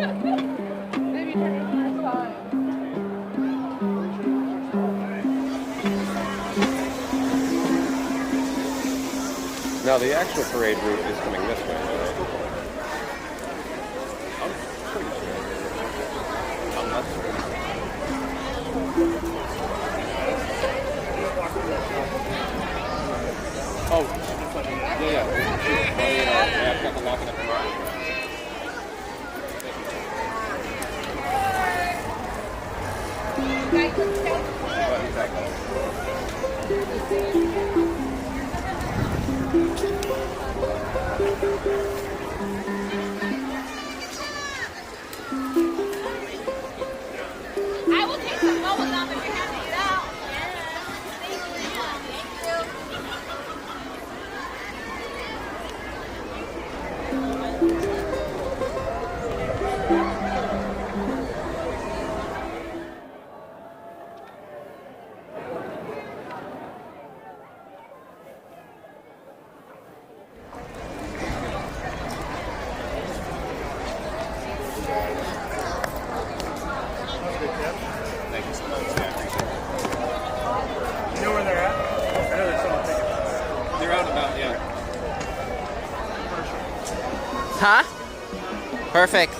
Maybe turn it first time. Now the actual parade route is coming this way, right? I'm pretty sure. I'm not sure. Oh, yeah. I've got the locking up the market. I will take some bubble gum if you're handing it out. Thank Thank you so much. Yeah, I appreciate it. You know where they're at? I know they're selling tickets. They're out and about, yeah. Huh? Perfect.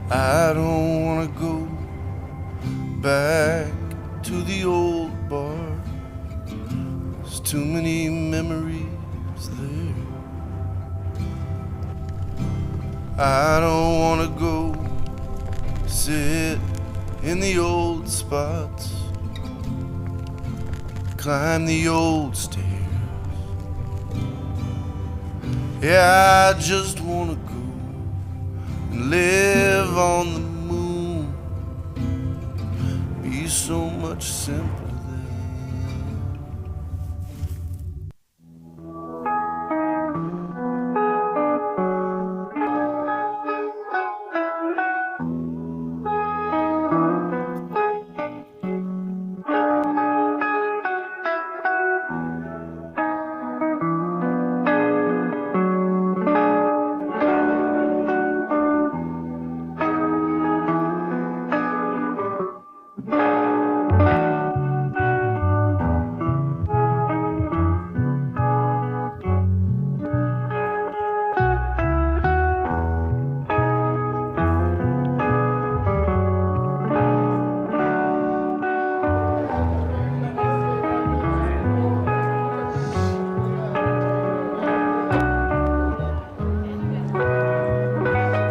I don't wanna go back to the old bar. There's too many memories there. I don't wanna go sit in the old spots, climb the old stairs. Yeah, I just wanna go and live on the moon, be so much simpler then.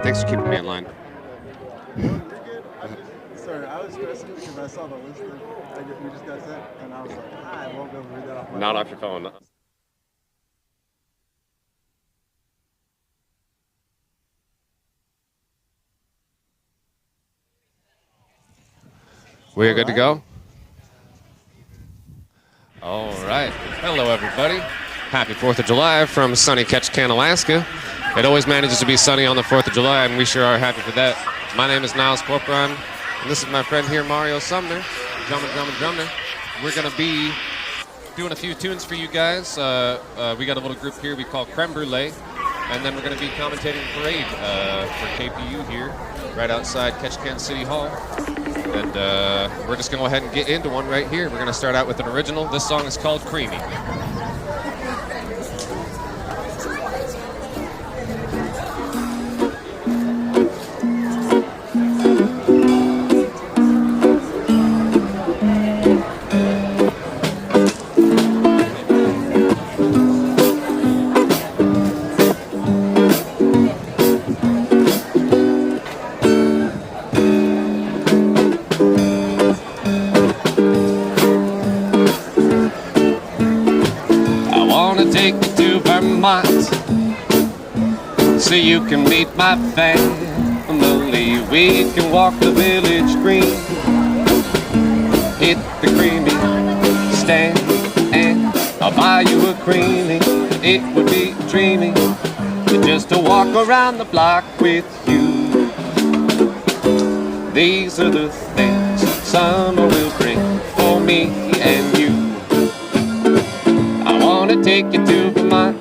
Thanks for keeping me in line. Sorry, I was stressing because I saw the list that we just got sent, and I was like, I won't be able to read that off my Not phone. off your phone. We are good to go? All right. Hello, everybody. Happy 4th of July from sunny Ketchikan, Alaska. It always manages to be sunny on the 4th of July, and we sure are happy for that. My name is Niles Corporon, and this is my friend here, Mario Sumner. Drummer. We're going to be doing a few tunes for you guys. We got a little group here we call Creme Brule, and then we're going to be commentating the parade for KPU here, right outside Ketchikan City Hall. And we're just going to go ahead and get into one right here. We're going to start out with an original. This song is called Creamy. So you can meet my family. We can walk the village green, hit the creamy stand, and I'll buy you a creamy. It would be dreamy just to walk around the block with you. These are the things summer will bring for me and you. I wanna take you to Vermont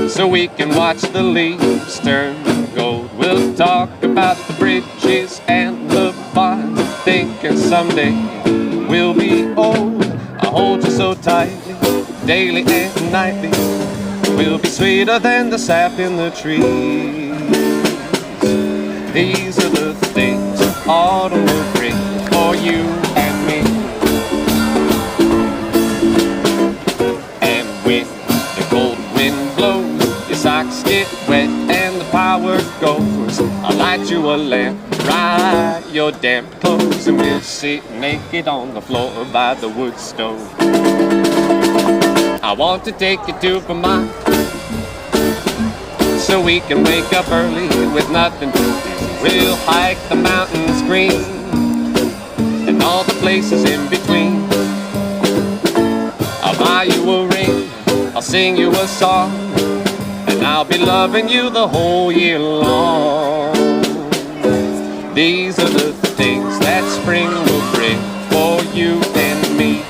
so we can watch the leaves turn gold. We'll talk about the bridges and the bonds, thinking someday we'll be old. I hold you so tightly, daily and nightly. We'll be sweeter than the sap in the trees. These are the things autumn will bring for you and me. And when the cold wind blows, socks get wet and the power goes, I'll light you a lamp, dry your damp clothes, and we'll sit naked on the floor by the wood stove. I want to take you to Vermont so we can wake up early with nothing to do. We'll hike the mountains green and all the places in between. I'll buy you a ring, I'll sing you a song, and I'll be loving you the whole year long. These are the things that spring will bring for you and me.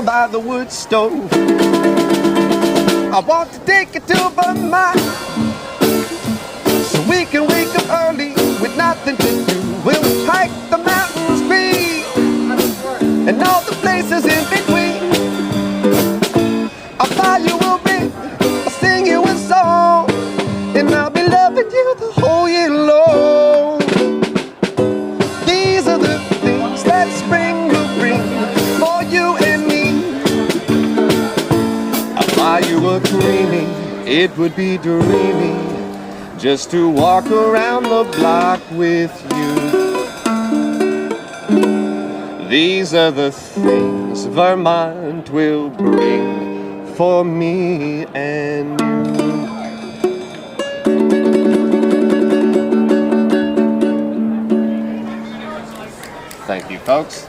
By the wood stove. I want to take you to Vermont so we can wake up early with nothing to do. We'll hike the mountains green and all the places in between. I'll buy you a ring, I'll sing you a song, and I'll be loving you the whole year long. These are the things that spring will bring for you and me. Buy you a creamy, it would be dreamy just to walk around the block with you. These are the things Vermont will bring for me and you. Thank you, folks.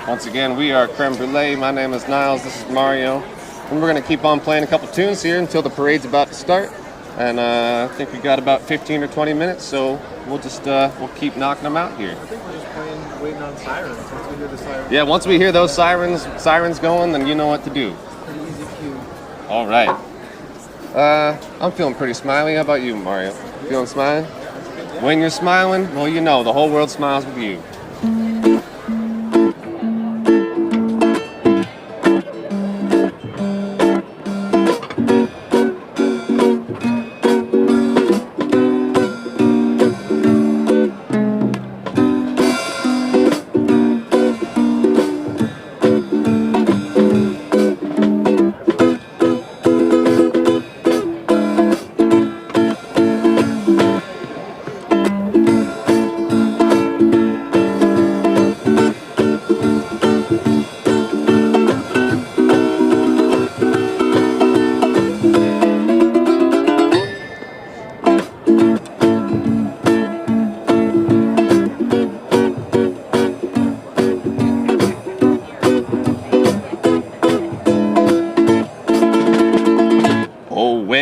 Once again, we are Creme Brule. My name is Niles, this is Mario. And we're going to keep on playing a couple tunes here until the parade's about to start. And I think we got about 15 or 20 minutes, so we'll just we'll keep knocking them out here. I think we're just playing, waiting on sirens. Once we hear the sirens. Yeah, once we hear those sirens going, then you know what to do. Pretty easy cue. All right. I'm feeling pretty smiley. How about you, Mario? Feeling smiley? When you're smiling, well, you know, the whole world smiles with you.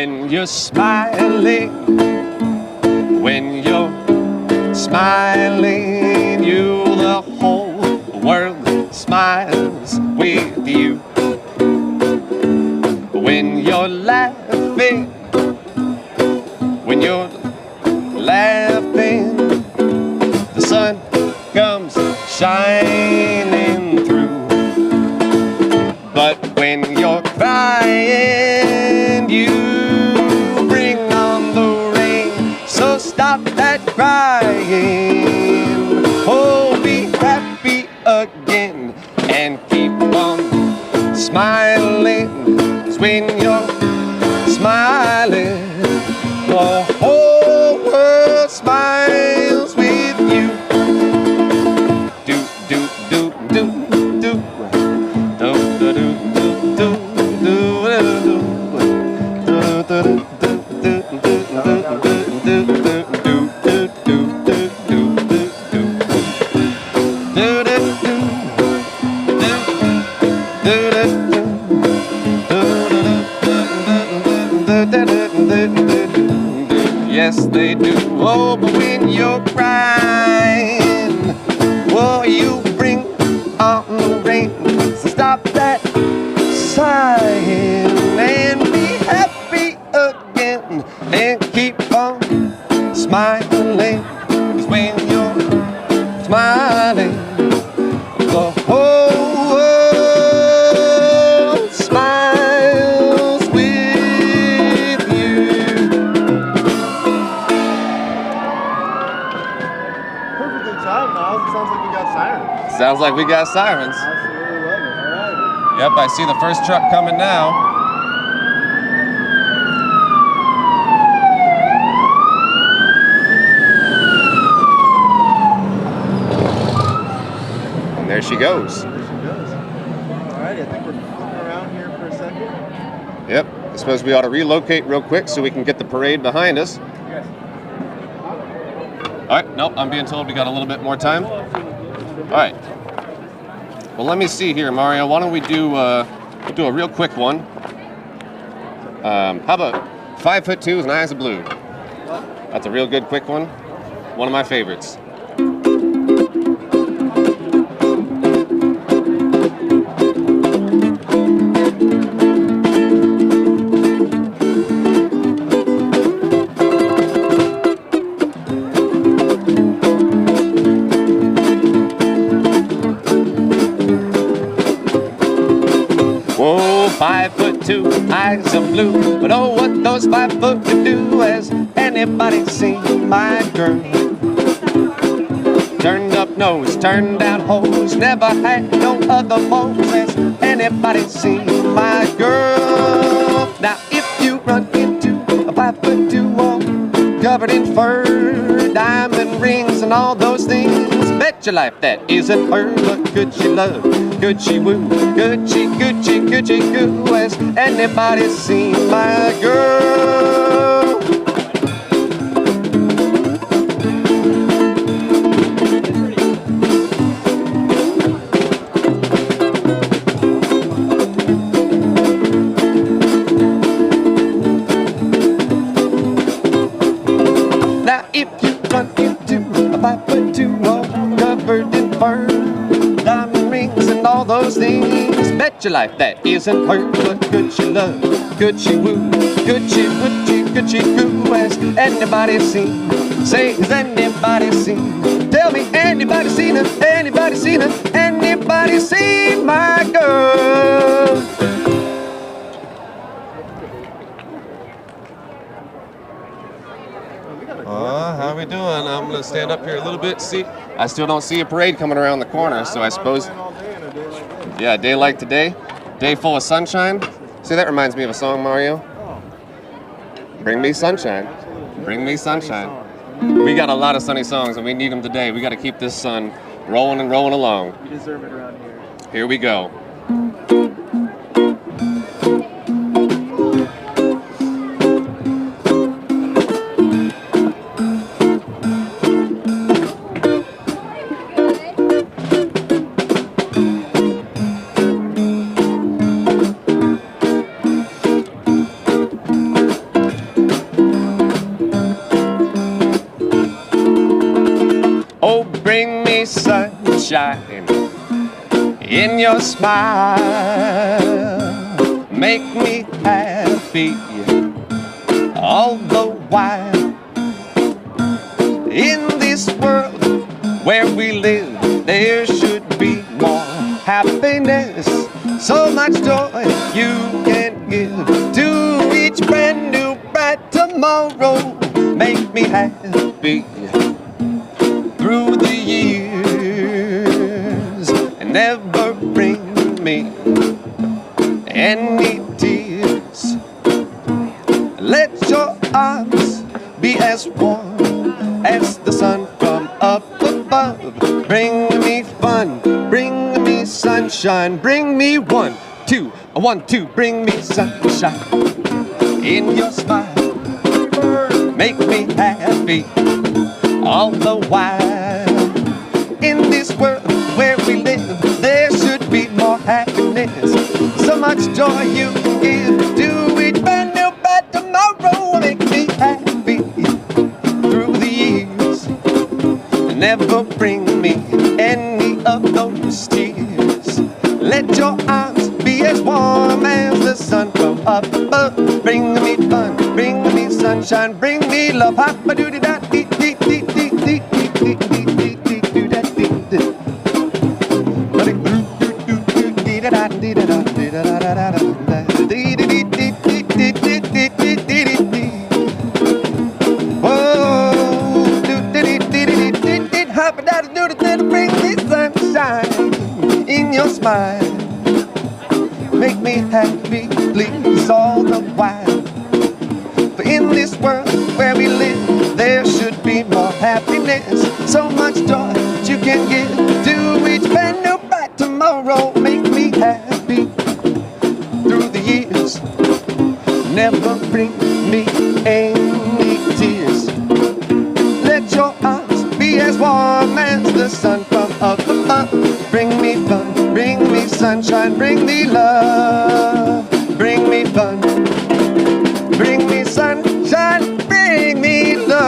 when you're smiling, when you're smiling, the whole world smiles with you. When you're laughing, when you're laughing, the sun comes shining through. But when you're crying, you bring on the rain. So stop that crying. Oh, be happy again and keep on smiling. 'Cause when you're smiling, the whole world smiles with you. Do, do, do, do, do. Do, do, do, do, do, do, do, yes, they do. Oh, but when you're crying, oh, you bring on the rain. So stop that sighing and be happy again and keep on smiling. 'Cause when you're smiling, the whole world smiles with you. Perfectly timed, Miles. It sounds like we got sirens. Sounds like we got sirens. Absolutely love it. All right. Yep, I see the first truck coming now. And there she goes. There she goes. All right, I think we're flipping around here for a second. Yep, I suppose we ought to relocate real quick so we can get the parade behind us. Yes. All right, nope, I'm being told we got a little bit more time. All right. Well, let me see here, Mario. Why don't we do a real quick one? How about 5'2" with eyes of blue? That's a real good quick one. One of my favorites. Whoa, 5'2", eyes of blue. But oh, what those 5 foot can do. Has anybody seen my girl? Turned up nose, turned down hose, never had no other foes. Has anybody seen my girl? Now if you run into a 5'2" woman covered in fur, diamond rings and all those things, bet your life that isn't her. But could she love? Could she woo? Could she goo? Has anybody seen my girl? Now if you run into a 5'2" woman covered in fur, diamond rings and all those things, bet your life that isn't her. But could she love? Could she woo? Could she goo? Has anybody seen? Say, has anybody seen? Tell me, anybody seen her? Anybody seen her? Anybody seen my girl? How are we doing? I'm gonna stand up here a little bit. See, I still don't see a parade coming around the corner, so I suppose. All day on a day like this. Yeah, a day like today, day full of sunshine. See, that reminds me of a song, Mario. Bring me sunshine. Bring me sunshine. We got a lot of sunny songs, and we need them today. We got to keep this sun rolling and rolling along. You deserve it around here. Here we go. bring me sunshine in your smile. Make me happy all the while. In this world where we live, there should be more happiness. So much joy you can give to each brand new bright tomorrow. Make me happy through the years and never bring me any tears. Let your arms be as warm as the sun from up above. Bring me fun, bring me sunshine, bring me 1, 2, 1, 2, bring me sunshine in your smile. Make me happy all the while. In this world where we live, there should be more happiness. So much joy you give to each brand new bright tomorrow. Make me happy through the years. Never bring me any of those tears. Let your arms be as warm as the sun from up above. Bring me fun, bring me sunshine, bring me love. Hoppa doody da dee dee dee dee dee dee dee dee dee dee da dee dee. But it do do do do dee da da dee da da dee da da da da da dee dee dee dee dee dee dee dee dee dee dee. Whoa, do dee dee dee dee dee. Hoppa da do do do. Bring me sunshine in your smile. Make me happy, please, all the while. For in this world where we live, there should be more happiness. So much joy that you can give to each brand new bright tomorrow. Make me happy through the years. Never bring me any tears. Let your arms be as warm as the sun from up above. Bring me fun, bring me sunshine, bring me love. Bring me fun, bring me sunshine, bring me love.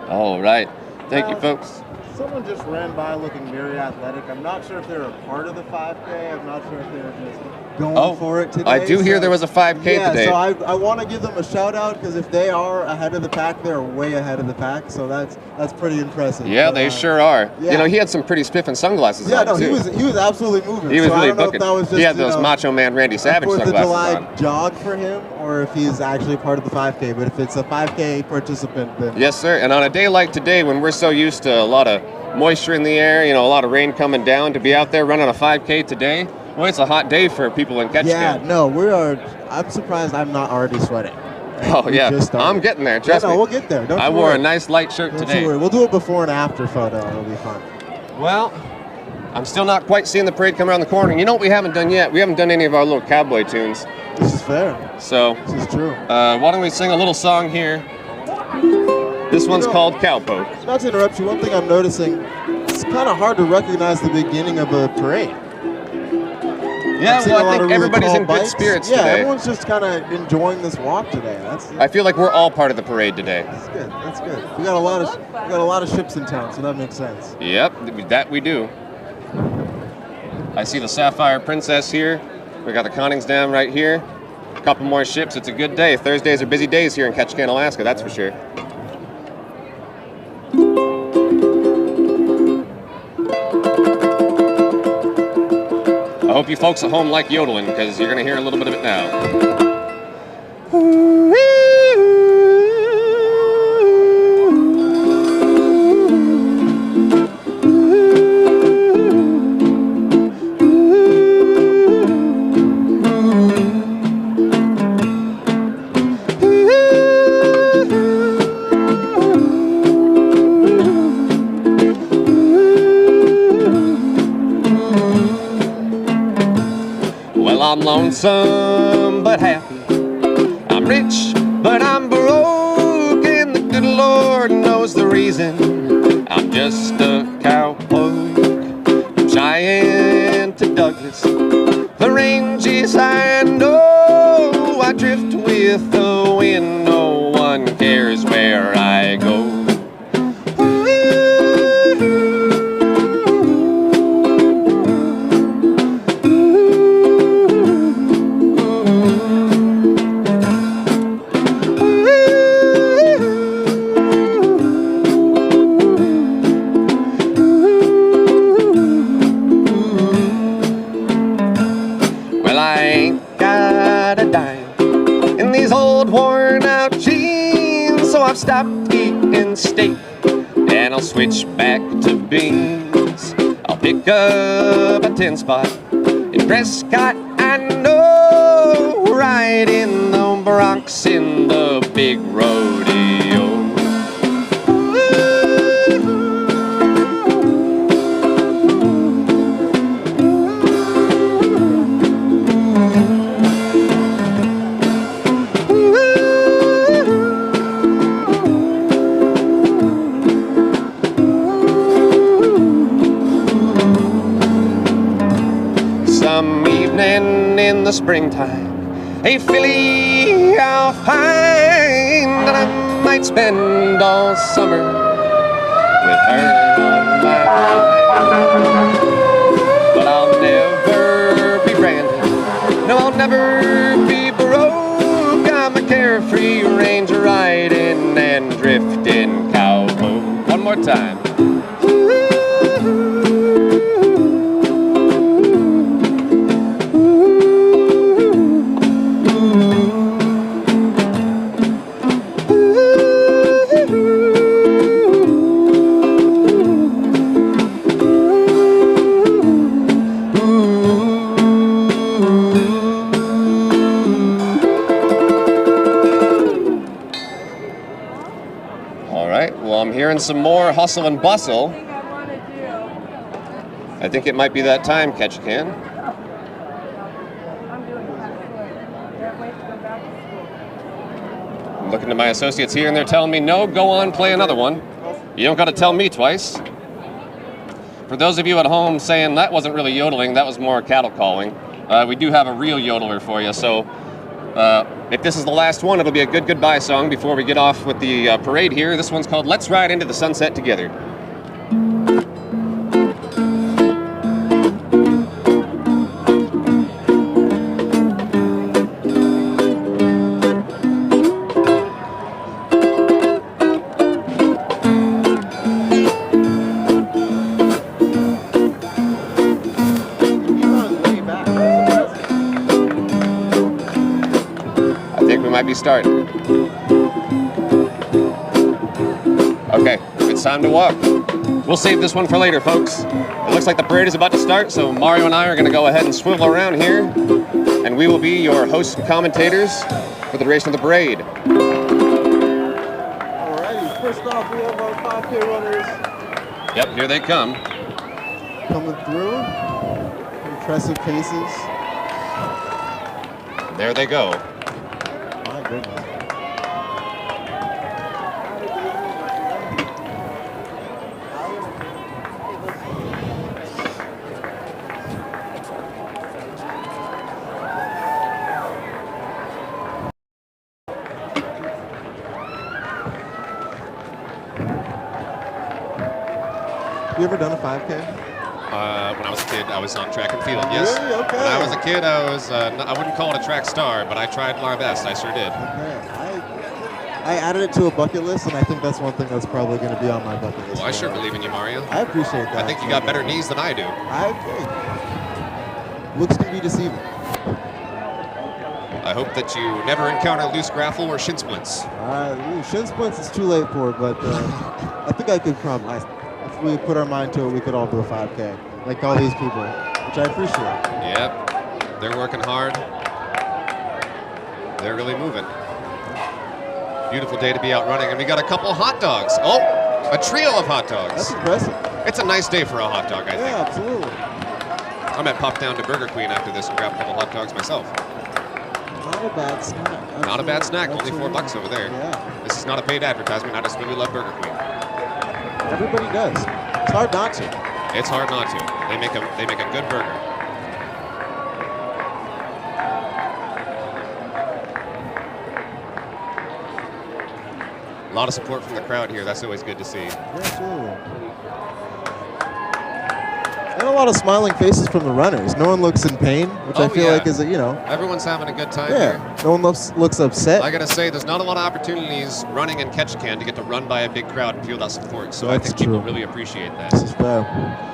All right. Thank you, folks. Someone just ran by looking very athletic. I'm not sure if they're a part of the 5K. I'm not sure if they're just going for it today. I do hear there was a 5K today. So I want to give them a shout out because if they are ahead of the pack, they're way ahead of the pack. So that's pretty impressive. Yeah, but, they sure are. yeah. You know, he had some pretty spiffing sunglasses Yeah, on, no, too. he was absolutely moving. He was so really I don't know booking. if that was just, He had those Macho Man Randy Savage 4th of sunglasses July on. jog for him, or if he's actually part of the 5K. But if it's a 5K participant, then Yes, sir. And on a day like today, when we're so used to a lot of moisture in the air, you know, a lot of rain coming down, to be out there running a 5K today, well, it's a hot day for people in Ketchikan. yeah, no, I'm surprised I'm not already sweating. Oh, We yeah. just started. I'm getting there. Trust no, me. we'll get there. Don't I you wore worry. a nice light shirt Don't today. you worry. We'll do a before and after photo. It'll be fun. Well, I'm still not quite seeing the parade come around the corner. You know what we haven't done yet? We haven't done any of our little cowboy tunes. This is fair. So, This is true. why don't we sing a little song here? This one's called Cowpoke. Not to interrupt you, one thing I'm noticing, it's kind of hard to recognize the beginning of a parade. Yeah, I've seen well, a lot I of think really everybody's tall in good bikes. spirits Yeah, today. everyone's just kind of enjoying this walk today. I feel like we're all part of the parade today. That's good. That's good. We got a lot of ships in town, so that makes sense. Yep, that we do. I see the Sapphire Princess here. We got the Connings Dam right here. A couple more ships. It's a good day. Thursdays are busy days here in Ketchikan, Alaska, that's for sure. I hope you folks at home like yodeling, because you're going to hear a little bit of it now. Well, I'm lonesome but happy. I'm rich but I'm broke, and the good Lord knows the reason. I'm just a cowpoke from Cheyenne to Douglas. The range is high and low. I drift with the wind, no one cares where I go. Well, I ain't got a dime in these old worn out jeans, so I've stopped eating steak and I'll switch back to beans. I'll pick up a 10 spot in Prescott, I know, right in the Bronx in the big rodeo. Some evening in the springtime, a filly I'll find, and I might spend all summer with her on my mind. But I'll never be branded, no, I'll never be broke. I'm a carefree ranger riding and drifting cowboy. One more time. I'm hearing some more hustle and bustle. I think it might be that time, Ketchikan. I'm looking to my associates here, and they're telling me, no, go on, play another one. You don't got to tell me twice. For those of you at home saying that wasn't really yodeling, that was more cattle calling, we do have a real yodeler for you. So if this is the last one, it'll be a good goodbye song before we get off with the parade here. This one's called Let's Ride Into the Sunset Together. Might be starting. Okay, it's time to walk. We'll save this one for later, folks. It looks like the parade is about to start, so Mario and I are going to go ahead and swivel around here, and we will be your hosts and commentators for the duration of the parade. Alrighty, first off, we have our 5K runners. Yep, here they come. Coming through. Impressive paces. There they go. Goodness. You ever done a 5K? When I was a kid, I was on track and field, yes. Really? Okay. When I was a kid, I wouldn't call it a track star, but I tried my best. I sure did. Okay. I added it to a bucket list, and I think that's one thing that's probably going to be on my bucket list. Well, I sure believe in you, Mario. I appreciate that. I think you got better knees than I do. Looks can be deceiving. I hope that you never encounter loose grapple or shin splints. Shin splints is too late for, but I think I could probably, if we put our mind to it, we could all do a 5K, like all these people, which I appreciate. Yep, they're working hard. They're really moving. Beautiful day to be out running, and we got a couple hot dogs. Oh, a trio of hot dogs. That's impressive. It's a nice day for a hot dog, I think. Yeah, absolutely. I might pop down to Burger Queen after this and grab a couple hot dogs myself. Not a bad snack. Absolutely. Not a bad snack, only Absolutely. $4 over there. Yeah. This is not a paid advertisement, I just really love Burger Queen. Everybody does. It's hard not to. It's hard not to. They make a good burger. lot of support from the crowd here. That's always good to see. Yeah, absolutely. And a lot of smiling faces from the runners. No one looks in pain, which I feel like is, Everyone's having a good time yeah. here. No one looks upset. I gotta say, there's not a lot of opportunities running in Ketchikan to get to run by a big crowd and feel that support. So I That's think people true. really appreciate that. This is fair.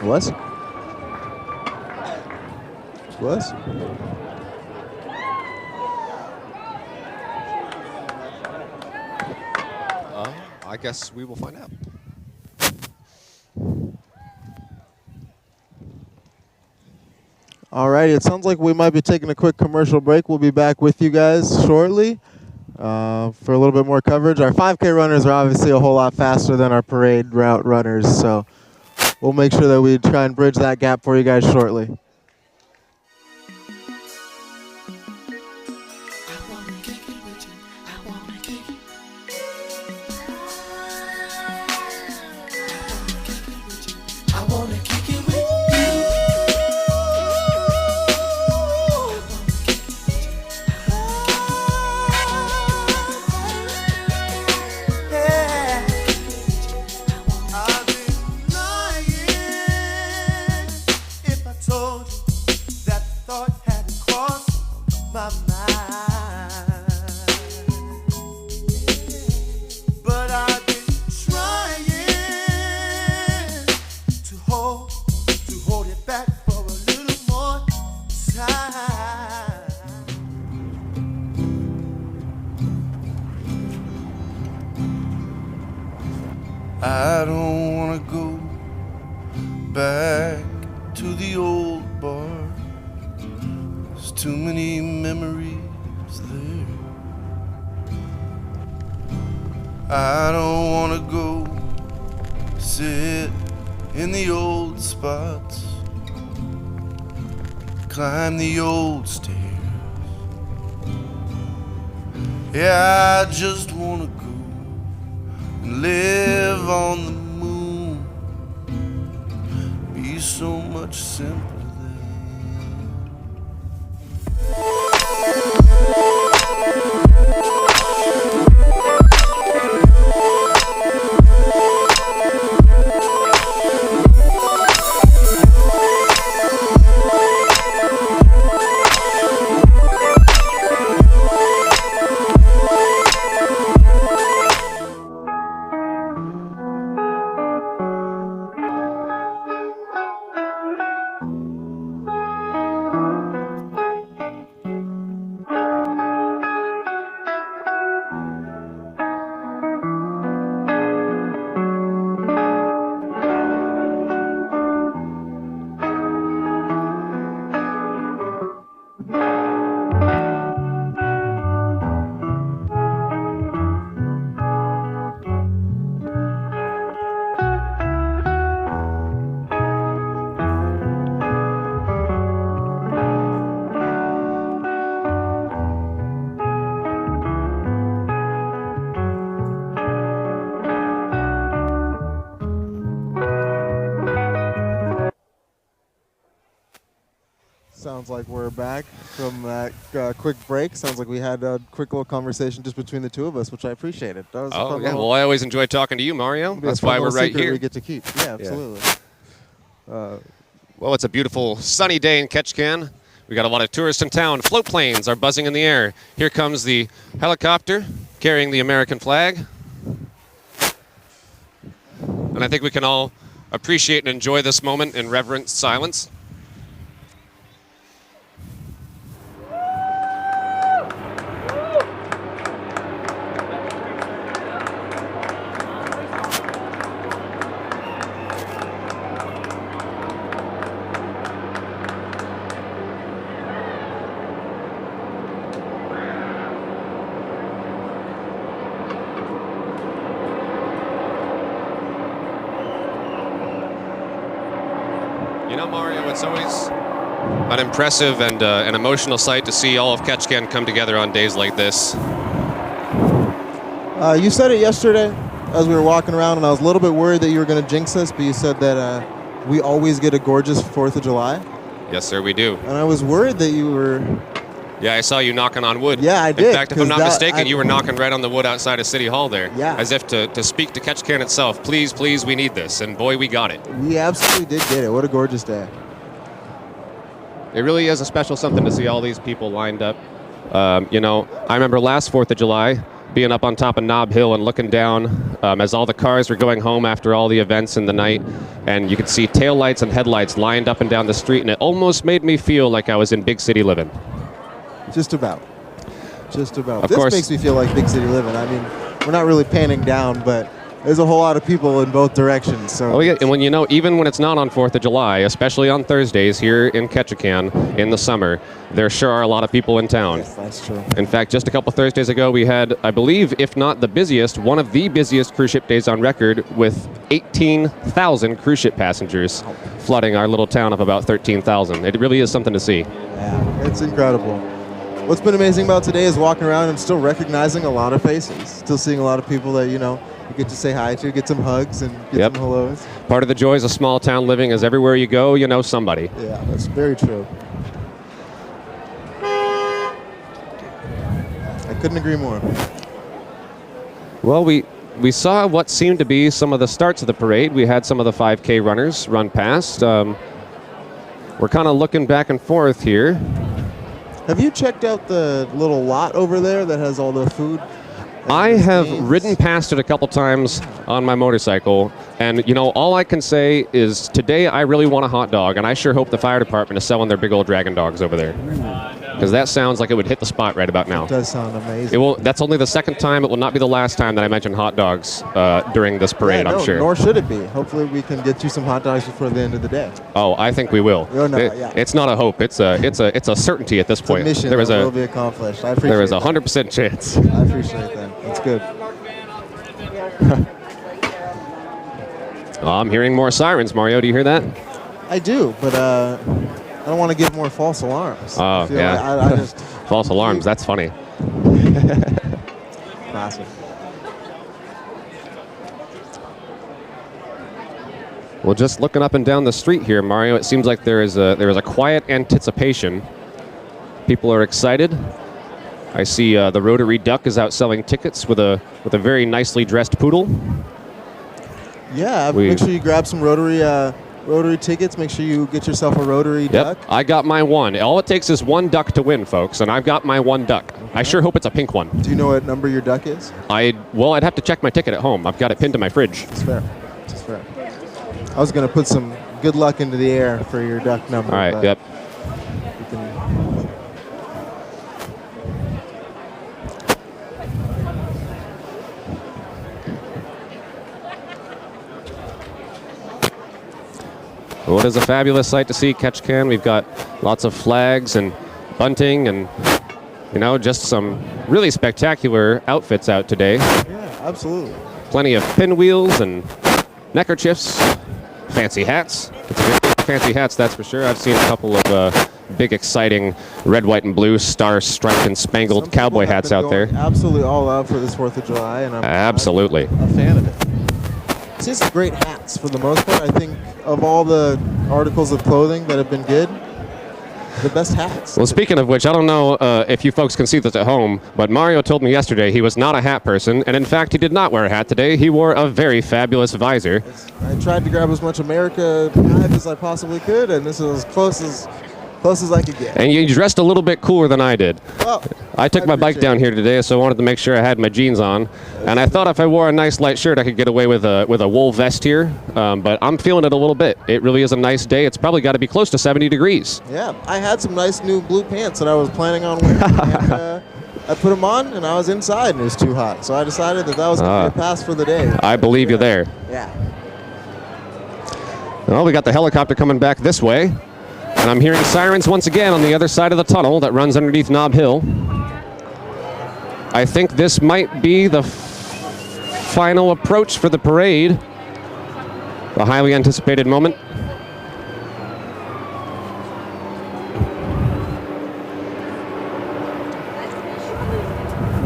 Was? I guess we will find out. All right, it sounds like we might be taking a quick commercial break. We'll be back with you guys shortly for a little bit more coverage. Our 5K runners are obviously a whole lot faster than our parade route runners, so we'll make sure that we try and bridge that gap for you guys shortly. I don't wanna go back to the old bar. There's too many memories there. I don't wanna go sit in the old spots, climb the old stairs. Yeah, I just wanna go and live on the moon, be so much simpler Sounds like we're back from that quick break. Sounds like we had a quick little conversation just between the two of us, which I appreciated. That was a fun little- Well, I always enjoy talking to you, Mario. It'll be a That's fun why we're little right secret here. we get to keep. Yeah, absolutely. Well, it's a beautiful sunny day in Ketchikan. We got a lot of tourists in town. Float planes are buzzing in the air. Here comes the helicopter carrying the American flag. And I think we can all appreciate and enjoy this moment in reverent silence. You know, Mario, it's always an impressive and an emotional sight to see all of Ketchikan come together on days like this. You said it yesterday as we were walking around, and I was a little bit worried that you were going to jinx us, but you said that we always get a gorgeous 4th of July. Yes, sir, we do. And I was worried that you were... Yeah, I saw you knocking on wood. Yeah, I did. In fact, if I'm not mistaken, you were knocking knocking right on the wood outside of City Hall there. Yeah. As if to speak to Ketchikan itself. Please, please, we need this. And boy, we got it. We absolutely did get it. What a gorgeous day. It really is a special something to see all these people lined up. You know, I remember last 4th of July being up on top of Knob Hill and looking down as all the cars were going home after all the events in the night. And you could see taillights and headlights lined up and down the street. And it almost made me feel like I was in big city living. Just about. Just about. Of This course. makes me feel like big city living. I mean, we're not really panning down, but there's a whole lot of people in both directions. So. Oh, yeah. And when you know, even when it's not on 4th of July, especially on Thursdays here in Ketchikan in the summer, there sure are a lot of people in town. Yes, that's true. In fact, just a couple Thursdays ago, we had, I believe, if not the busiest, one of the busiest cruise ship days on record with 18,000 cruise ship passengers flooding our little town of about 13,000. It really is something to see. Yeah, it's incredible. What's been amazing about today is walking around and still recognizing a lot of faces. Still seeing a lot of people that, you know, you get to say hi to, get some hugs and get Yep. some hellos. Part of the joys of small town living is everywhere you go, you know somebody. Yeah, that's very true. I couldn't agree more. Well, we saw what seemed to be some of the starts of the parade. We had some of the 5K runners run past. We're kind of looking back and forth here. Have you checked out the little lot over there that has all the food? I have ridden past it a couple times on my motorcycle, and you know, all I can say is today I really want a hot dog, and I sure hope the fire department is selling their big old dragon dogs over there, because that sounds like it would hit the spot right about now. It does sound amazing. It will. That's only the second time. It will not be the last time that I mention hot dogs during this parade. Yeah, no, I'm sure. Nor should it be. Hopefully, we can get you some hot dogs before the end of the day. Oh, I think we will. Oh, no, yeah. It's not a hope. It's a certainty at this point. It's a mission that will be accomplished. I appreciate There is that. 100% chance. I appreciate that. That's good. Oh, I'm hearing more sirens, Mario. Do you hear that? I do, but I don't want to give more false alarms. Oh, I feel yeah. like I just False alarms. That's funny. classic. Well, just looking up and down the street here, Mario, it seems like there is a quiet anticipation. People are excited. I see the Rotary Duck is out selling tickets with a very nicely dressed poodle. Yeah, make sure you grab some Rotary tickets. Make sure you get yourself a Rotary duck. I got my one. All it takes is one duck to win, folks, and I've got my one duck. I sure hope it's a pink one. Do you know what number your duck is? I'd have to check my ticket at home. I've got it pinned to my fridge. It's fair. It's fair. I was going to put some good luck into the air for your duck number. All right, but yep. you can- Well, it is a fabulous sight to see Ketchikan. We've got lots of flags and bunting and, you know, just some really spectacular outfits out today. Yeah, absolutely. Plenty of pinwheels and neckerchiefs, fancy hats. It's a good fancy hats, that's for sure. I've seen a couple of big, exciting red, white, and blue star-striped and spangled Some cowboy people have hats been out there. going absolutely all out for this 4th of July, and I'm Absolutely. a fan of it. See, some great hats for the most part. I think of all the articles of clothing that have been good, the best hats. Well, speaking of which, I don't know if you folks can see this at home, but Mario told me yesterday he was not a hat person, and in fact, he did not wear a hat today. He wore a very fabulous visor. I tried to grab as much America vibe as I possibly could, and this is as close as I could get. And you dressed a little bit cooler than I did. Well, I took my bike appreciate down it. here today, so I wanted to make sure I had my jeans on. And I thought if I wore a nice light shirt, I could get away with a wool vest here. But I'm feeling it a little bit. It really is a nice day. It's probably got to be close to 70 degrees. Yeah, I had some nice new blue pants that I was planning on wearing. And, I put them on, and I was inside, and it was too hot. So I decided that was going to be a pass for the day. I believe you there. Yeah. Well, we got the helicopter coming back this way. And I'm hearing sirens once again on the other side of the tunnel that runs underneath Knob Hill. I think this might be the final approach for the parade. A highly anticipated moment.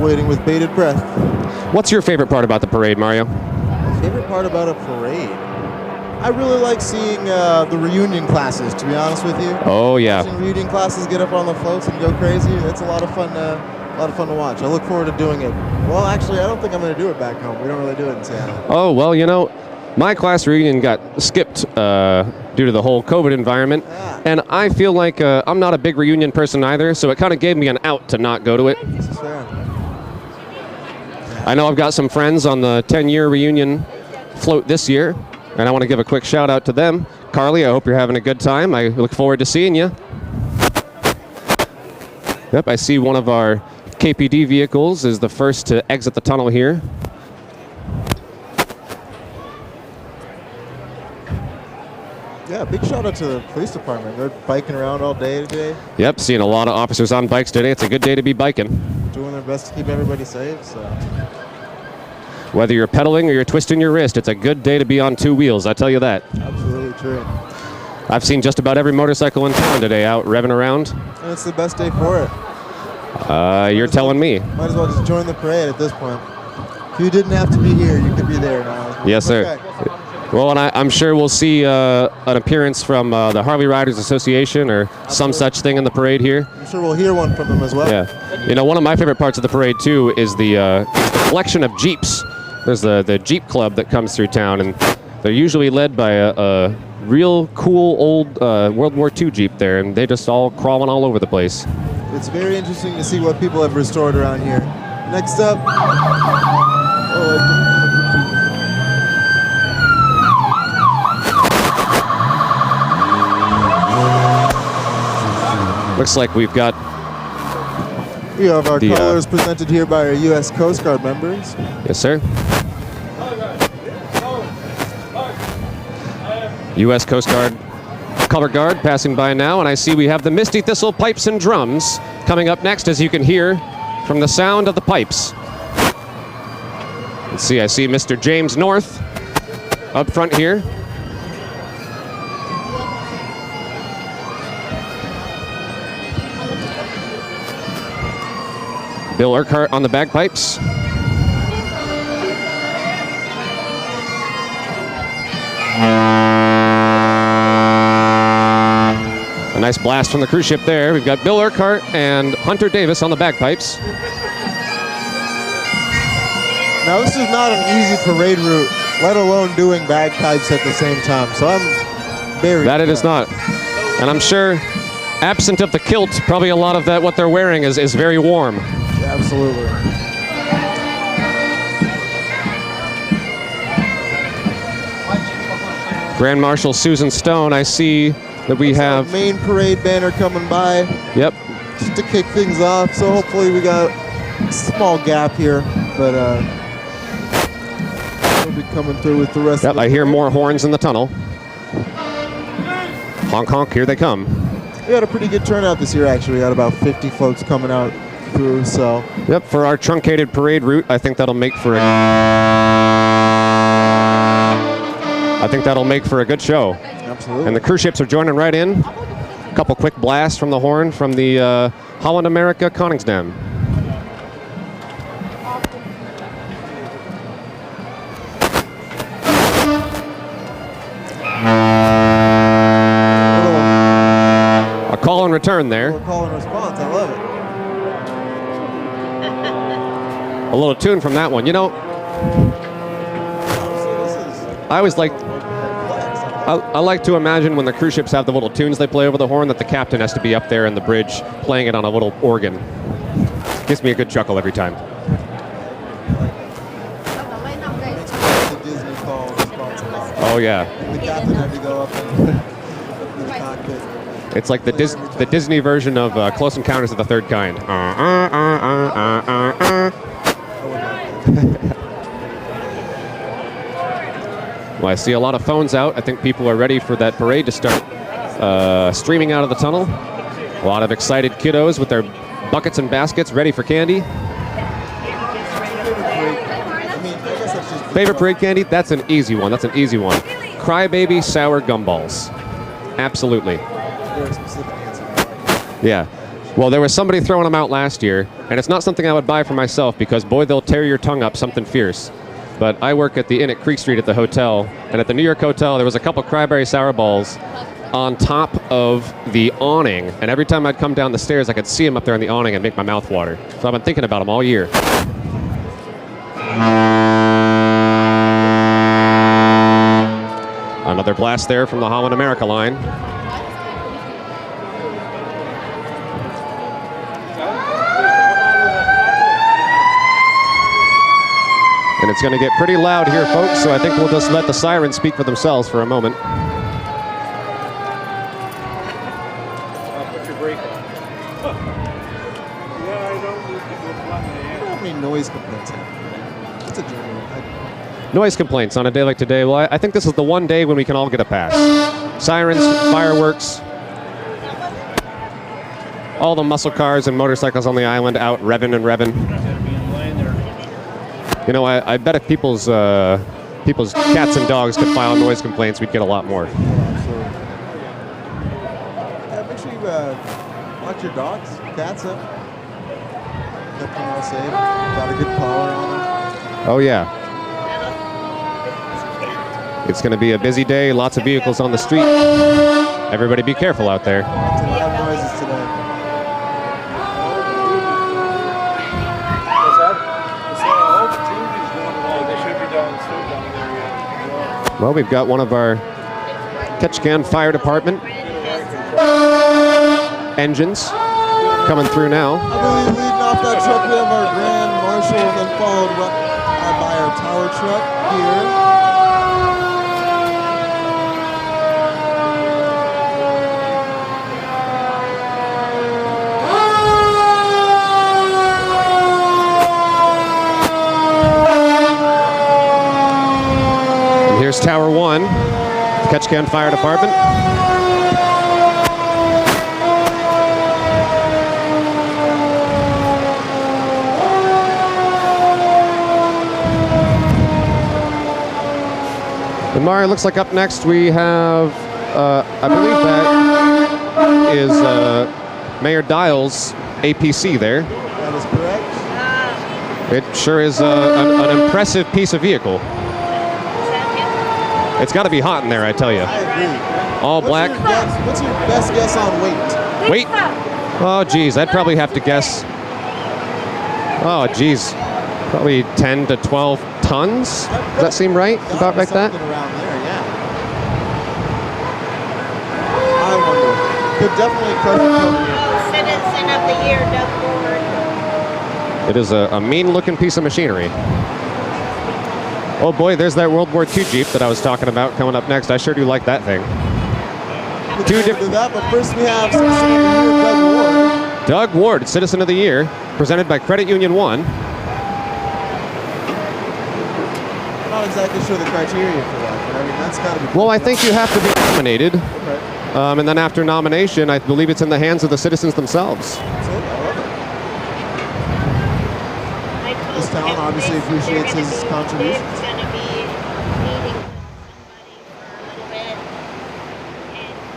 waiting with bated breath. What's your favorite part about the parade, Mario? Favorite part about a parade? I really like seeing the reunion classes, to be honest with you. Oh, yeah. Watching reunion classes get up on the floats and go crazy, it's a lot of fun to watch. I look forward to doing it. Well, actually, I don't think I'm going to do it back home. We don't really do it in Seattle. Oh, well, you know, my class reunion got skipped due to the whole COVID environment. Ah. And I feel like I'm not a big reunion person either, so it kind of gave me an out to not go to it. This is fair. I know I've got some friends on the 10-year reunion float this year, and I want to give a quick shout out to them. Carly, I hope you're having a good time. I look forward to seeing you. Yep, I see one of our KPD vehicles is the first to exit the tunnel here. Yeah, big shout out to the police department. They're biking around all day today, Yep, seeing a lot of officers on bikes today. It's a good day to be biking. doing their best to keep everybody safe. So Whether you're pedaling or you're twisting your wrist, it's a good day to be on two wheels, I tell you that. absolutely true. I've seen just about every motorcycle in town today out revving around. And it's the best day for it. You're telling me. Might as well just join the parade at this point. If you didn't have to be here, you could be there now. Yes, sir. Okay. Well, and I'm sure we'll see an appearance from the Harley Riders Association or some such thing in the parade here. I'm sure we'll hear one from them as well. Yeah. You know, one of my favorite parts of the parade, too, is the collection of Jeeps. There's the Jeep Club that comes through town, and they're usually led by a real cool old World War II Jeep there, and they just all crawling all over the place. It's very interesting to see what people have restored around here. Next up. Looks like we've got We have our The, colors presented here by our U.S. Coast Guard members. Yes, sir. U.S. Coast Guard color guard passing by now, and I see we have the Misty Thistle pipes and drums coming up next, as you can hear from the sound of the pipes. Let's see, I see Mr. James North up front here. Bill Urquhart on the bagpipes. A nice blast from the cruise ship there. We've got Bill Urquhart and Hunter Davis on the bagpipes. Now, this is not an easy parade route, let alone doing bagpipes at the same time. So I'm very That it is impressed. not. And I'm sure, absent of the kilt, probably a lot of that what they're wearing is very warm. Absolutely. Grand Marshal Susan Stone, I see that we have, main parade banner coming by yep, just to kick things off. So hopefully we got a small gap here, but we'll be coming through with the rest yep, of the I hear parade. more horns in the tunnel. Honk, honk, here they come. We had a pretty good turnout this year, actually. We had about 50 floats coming out through, so. Yep, for our truncated parade route, I think that'll make for a good show. Absolutely. And the cruise ships are joining right in. A couple quick blasts from the horn from the Holland America Koningsdam. A call and return there. We're call and response. I love it. A little tune from that one. You know, I always like. I like to imagine when the cruise ships have the little tunes they play over the horn that the captain has to be up there in the bridge playing it on a little organ. Gives me a good chuckle every time. The Disney call and response. Oh yeah, The captain had to go up in the cockpit. it's like the Disney version of Close Encounters of the Third Kind. Well, I see a lot of phones out. I think people are ready for that parade to start streaming out of the tunnel. A lot of excited kiddos with their buckets and baskets ready for candy. Favorite parade candy? That's an easy one. That's an easy one. Crybaby sour gumballs. Absolutely. Very specific answer. Yeah. Well, there was somebody throwing them out last year, and it's not something I would buy for myself because, boy, they'll tear your tongue up something fierce. But I work at the Inn at Creek Street at the hotel, and at the New York Hotel, there was a couple cranberry sour balls on top of the awning, and every time I'd come down the stairs, I could see them up there on the awning and make my mouth water. So I've been thinking about them all year. Another blast there from the Holland America line. And it's going to get pretty loud here, folks, so I think we'll just let the sirens speak for themselves for a moment. Put your brake on. Yeah, I don't need to go flat my hand. How many noise complaints happen? It's a general. Noise complaints on a day like today. Well, I think this is the one day when we can all get a pass. Sirens, fireworks, all the muscle cars and motorcycles on the island out revving and revving. You know, I bet if people's cats and dogs could file noise complaints, we'd get a lot more. Yeah, make sure you lock your dogs, cats up. Keep them all safe. Got a good collar on them. Oh, yeah. It's going to be a busy day, lots of vehicles on the street. Everybody be careful out there. Lots of loud noises today. What's that? They should be down there. Well, we've got one of our Ketchikan Fire Department engines coming through now. I believe leading off that truck, we have our Grand Marshal, and then followed by our tower truck here. Here's Tower 1, Ketchikan Fire Department. And Mario, looks like up next we have, I believe that is Mayor Dial's APC there. That is correct. It sure is an impressive piece of vehicle. It's got to be hot in there, I tell you. I agree. All black. What's your best guess on weight? Wait. Oh, geez. I'd probably have to guess. Oh, geez. Probably 10 to 12 tons. Does that seem right? About like that? Something around there, yeah. I wonder. Could definitely perfect Citizen of the Year, Doug Ward. It is a mean-looking piece of machinery. Oh boy, there's that World War II Jeep that I was talking about coming up next. I sure do like that thing. Two different. That, but first we have Citizen of the Year, Doug Ward. Doug Ward, Citizen of the Year, presented by Credit Union 1. I'm not exactly sure the criteria for that, but I mean, that's got to be... Well, I think you have to be nominated. Okay. And then after nomination, I believe it's in the hands of the citizens themselves. That's it. I love it. This town obviously appreciates his contributions. It's going to be meeting with somebody for a little bit,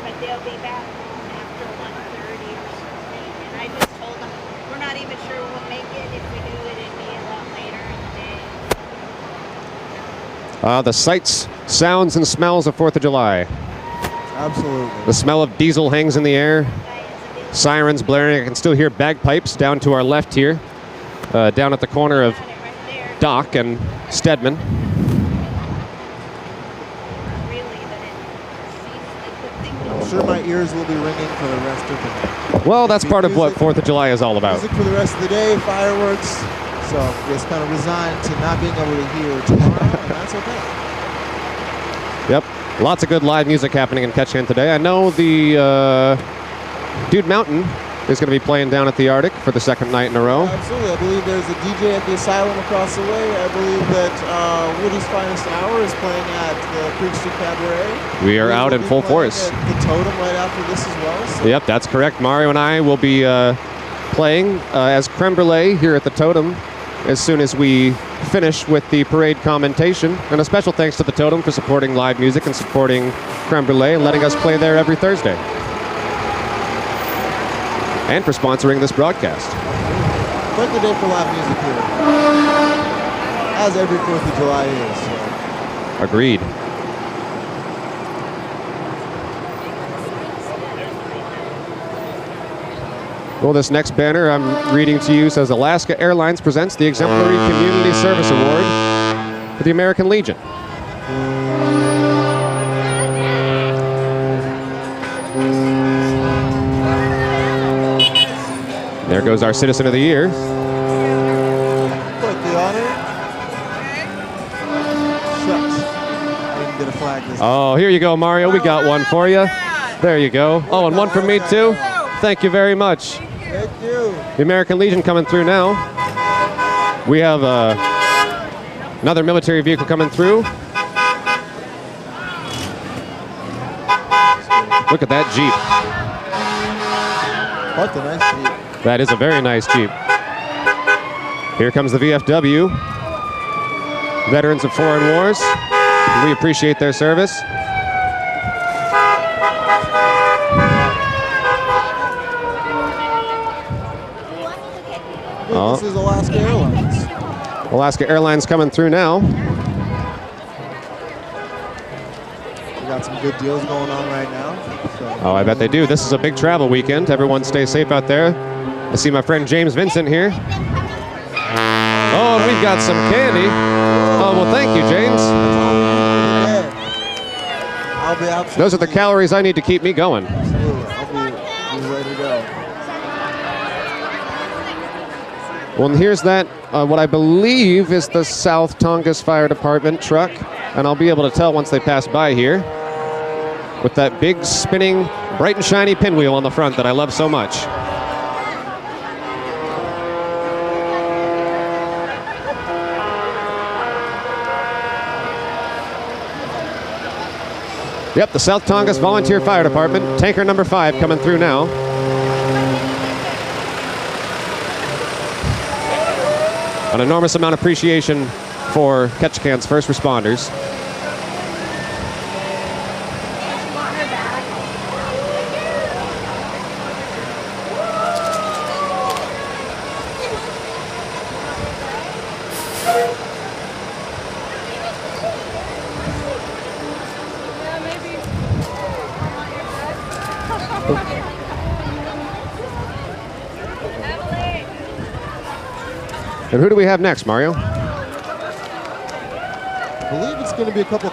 but they'll be back home after 1:30 or something. And I just told them we're not even sure we'll make it. If we do it, it'd be a lot later in the day. The sights, sounds, and smells of 4th of July. Absolutely. The smell of diesel hangs in the air. Sirens blaring. I can still hear bagpipes down to our left here, down at the corner of Dock and Stedman. I'm sure my ears will be ringing for the rest of the day. Well, that's part of what 4th of July is all about. Music for the rest of the day, fireworks. So just kind of resigned to not being able to hear tomorrow, and that's okay. Yep. Lots of good live music happening in Ketchikan today. I know the Dude Mountain is going to be playing down at the Arctic for the second night in a row. Absolutely. I believe there's a DJ at the Asylum across the way. I believe that Woody's Finest Hour is playing at the Creek Street Cabaret. We are out in full force. At the Totem right after this as well. So. Yep, that's correct. Mario and I will be playing as Creme Brule here at the Totem as soon as we finish with the parade commentation. And a special thanks to the Totem for supporting live music and supporting Creme Brule and letting us play there every Thursday. and for sponsoring this broadcast. Quite the day for live music here. As every 4th of July is. So. Agreed. Well, this next banner I'm reading to you says Alaska Airlines presents the Exemplary Community Service Award for the American Legion. There goes our Citizen of the Year. Quite the honor. Shucks. I didn't get a flag this time. Oh, here you go, Mario. We got one for you. There you go. Oh, and one from me, too. Thank you very much. Thank you. The American Legion coming through now. We have another military vehicle coming through. Look at that Jeep. Quite the nice Jeep. That is a very nice Jeep. Here comes the VFW. Veterans of Foreign Wars. We appreciate their service. This is Alaska Airlines. Alaska Airlines coming through now. We got some good deals going on right now. So. Oh, I bet they do. This is a big travel weekend. Everyone stay safe out there. I see my friend James Vincent here. Oh, and we've got some candy. Oh, well, thank you, James. I'll be absolutely. Those are the calories I need to keep me going. Absolutely. I'll be ready to go. Well, and here's that, what I believe is the South Tongass Fire Department truck. And I'll be able to tell once they pass by here. With that big spinning, bright and shiny pinwheel on the front that I love so much. Yep, the South Tongass Volunteer Fire Department, tanker number 5 coming through now. An enormous amount of appreciation for Ketchikan's first responders. And who do we have next, Mario? I believe it's going to be a couple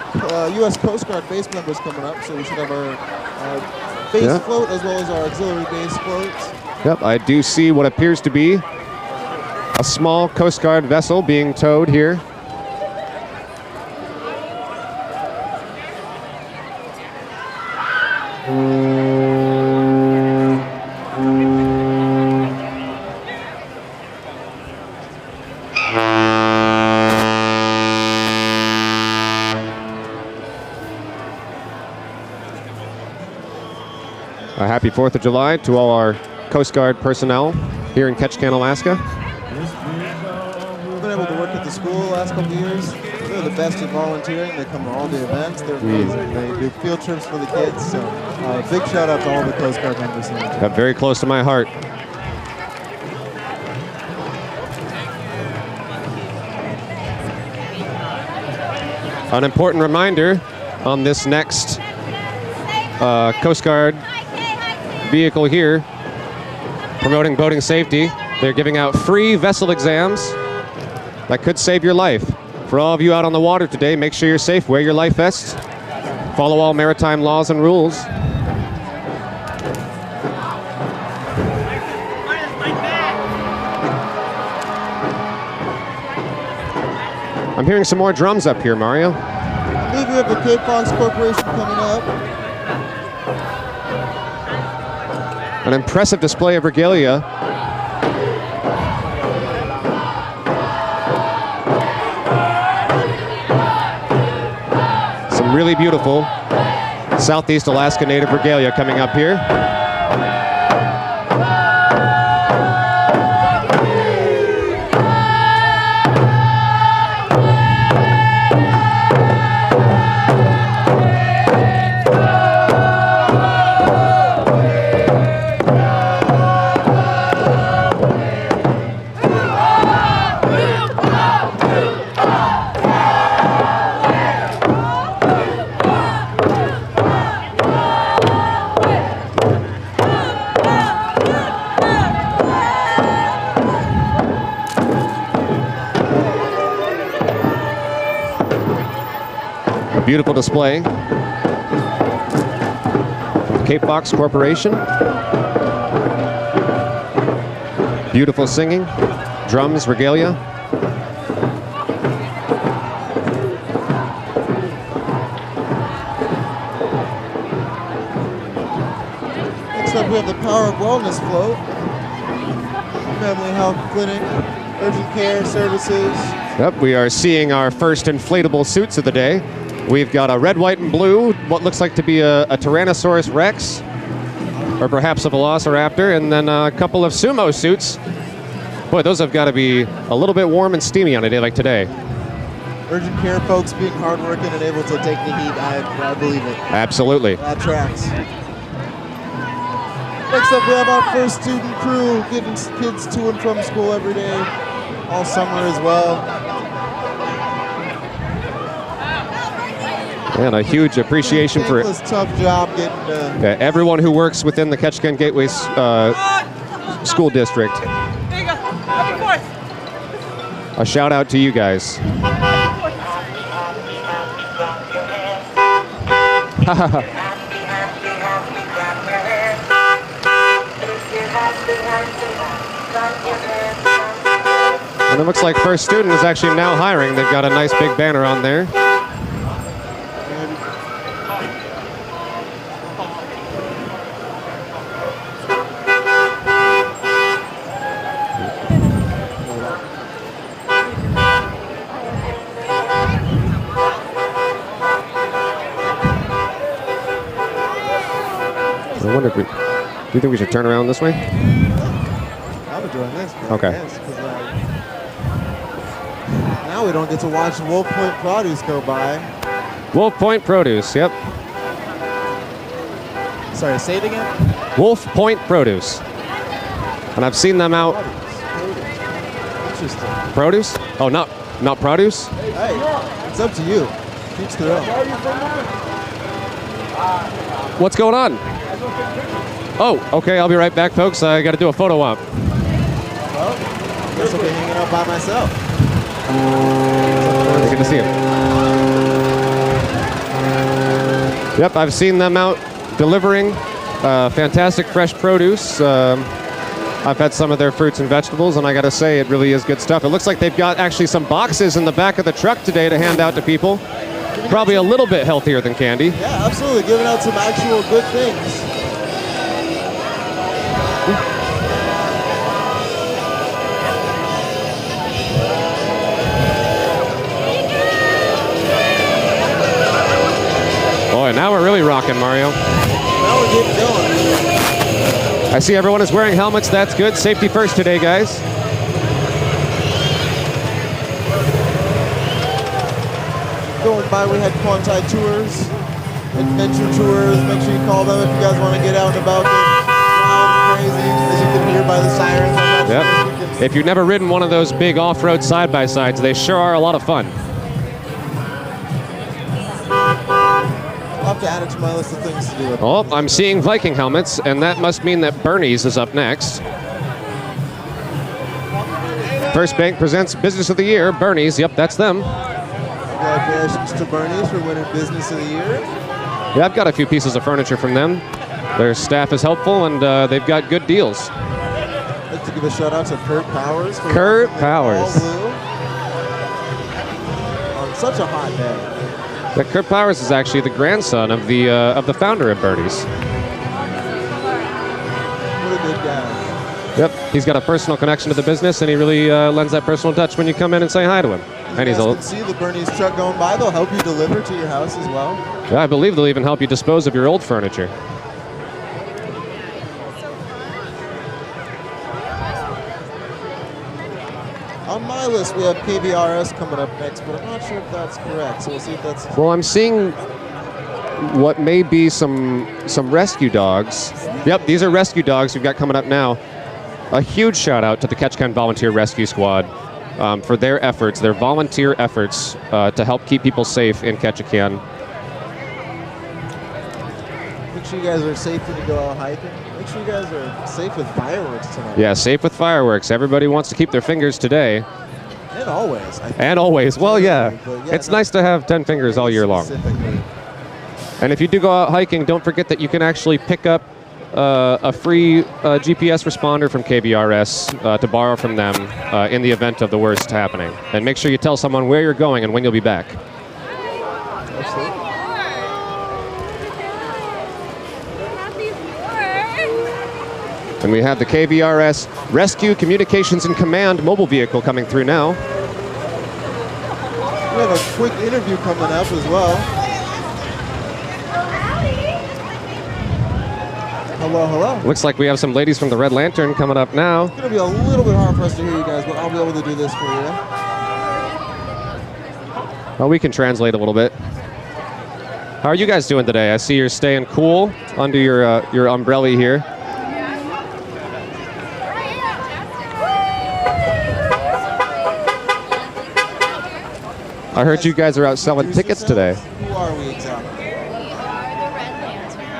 U.S. Coast Guard base members coming up, so we should have our base float as well as our auxiliary base floats. Yep, I do see what appears to be a small Coast Guard vessel being towed here. A happy 4th of July to all our Coast Guard personnel here in Ketchikan, Alaska. We've been able to work at the school the last couple of years. They're the best at volunteering. They come to all the events. They're amazing. They do field trips for the kids. So big shout out to all the Coast Guard members here. Got very close to my heart. An important reminder on this next Coast Guard vehicle here, promoting boating safety. They're giving out free vessel exams that could save your life. For all of you out on the water today, make sure you're safe, wear your life vests, follow all maritime laws and rules. I'm hearing some more drums up here, Mario. I believe we have the Cape Fox Corporation coming up. An impressive display of regalia. Some really beautiful Southeast Alaska native regalia coming up here. Beautiful display. Cape Box Corporation. Beautiful singing. Drums, regalia. Next up, we have the Power of Wellness float. Family Health Clinic, urgent care services. Yep, we are seeing our first inflatable suits of the day. We've got a red, white, and blue, what looks like to be a Tyrannosaurus Rex, or perhaps a Velociraptor, and then a couple of sumo suits. Boy, those have got to be a little bit warm and steamy on a day like today. Urgent care folks being hardworking and able to take the heat, I believe it. Absolutely. That tracks. Next up, we have our first student crew getting kids to and from school every day, all summer as well. And a huge appreciation for Thankless, tough job getting everyone who works within the Ketchikan Gateway School District. There you go. Happy 4th. A shout out to you guys. And it looks like First Student is actually now hiring. They've got a nice big banner on there. I wonder if do you think we should turn around this way? I'm enjoying this. Okay. Yes, now we don't get to watch Wolf Point Produce go by. Wolf Point Produce, yep. Sorry, say it again? Wolf Point Produce. And I've seen them out. Interesting. Produce? Oh, not produce? Hey, it's up to you. Teach their own. What's going on? Oh, okay, I'll be right back, folks. I got to do a photo op. Well, I guess I'll be hanging out by myself. Good to see you. Yep, I've seen them out delivering fantastic fresh produce. I've had some of their fruits and vegetables, and I got to say, it really is good stuff. It looks like they've got actually some boxes in the back of the truck today to hand out to people. Probably a little bit healthier than candy. Yeah, absolutely. Giving out some actual good things. Boy, now we're really rocking, Mario. Now we're getting going. I see everyone is wearing helmets. That's good. Safety first today, guys. Going by, we had Quantai Tours, Adventure Tours. Make sure you call them if you guys want to get out and about, get wild and crazy, as you can hear by the sirens. Yep. If you've never ridden one of those big off-road side-by-sides, they sure are a lot of fun. I'll have to add it to my list of things to do. Oh, I'm seeing Viking helmets, and that must mean that Bernie's is up next. First Bank presents Business of the Year. Bernie's, yep, that's them. Congratulations to Bernie's for winning Business of the Year. Yeah, I've got a few pieces of furniture from them. Their staff is helpful, and they've got good deals. I'd like to give a shout out to Kurt Powers. For Kurt all Powers. blue on such a hot day. Yeah, Kurt Powers is actually the grandson of the founder of Bernie's. What a good guy. Yep, he's got a personal connection to the business, and he really lends that personal touch when you come in and say hi to him. And he's You guys can see the Bernie's truck going by. They'll help you deliver to your house as well. Yeah, I believe they'll even help you dispose of your old furniture. On my list, we have KBRS coming up next, but I'm not sure if that's correct. So we'll see if that's. Well, I'm seeing what may be some rescue dogs. Yep, these are rescue dogs we've got coming up now. A huge shout out to the Ketchikan Volunteer Rescue Squad for their efforts, their volunteer efforts to help keep people safe in Ketchikan. Make sure you guys are safe when you go out hiking. Make sure you guys are safe with fireworks tonight. Yeah, safe with fireworks. Everybody wants to keep their fingers today. And always. I think. And always. Well, yeah. But yeah, It's nice to have 10 fingers all year long. Specifically. And if you do go out hiking, don't forget that you can actually pick up a free GPS responder from KBRS to borrow from them in the event of the worst happening. And make sure you tell someone where you're going and when you'll be back. Absolutely. And we have the KBRS Rescue Communications and Command mobile vehicle coming through now. We have a quick interview coming up as well. Hello, hello. Looks like we have some ladies from the Red Lantern coming up now. It's going to be a little bit hard for us to hear you guys, but I'll be able to do this for you. Well, we can translate a little bit. How are you guys doing today? I see you're staying cool under your umbrella here. I heard you guys are out selling tickets today. Who are we exactly? We are the Red Lantern.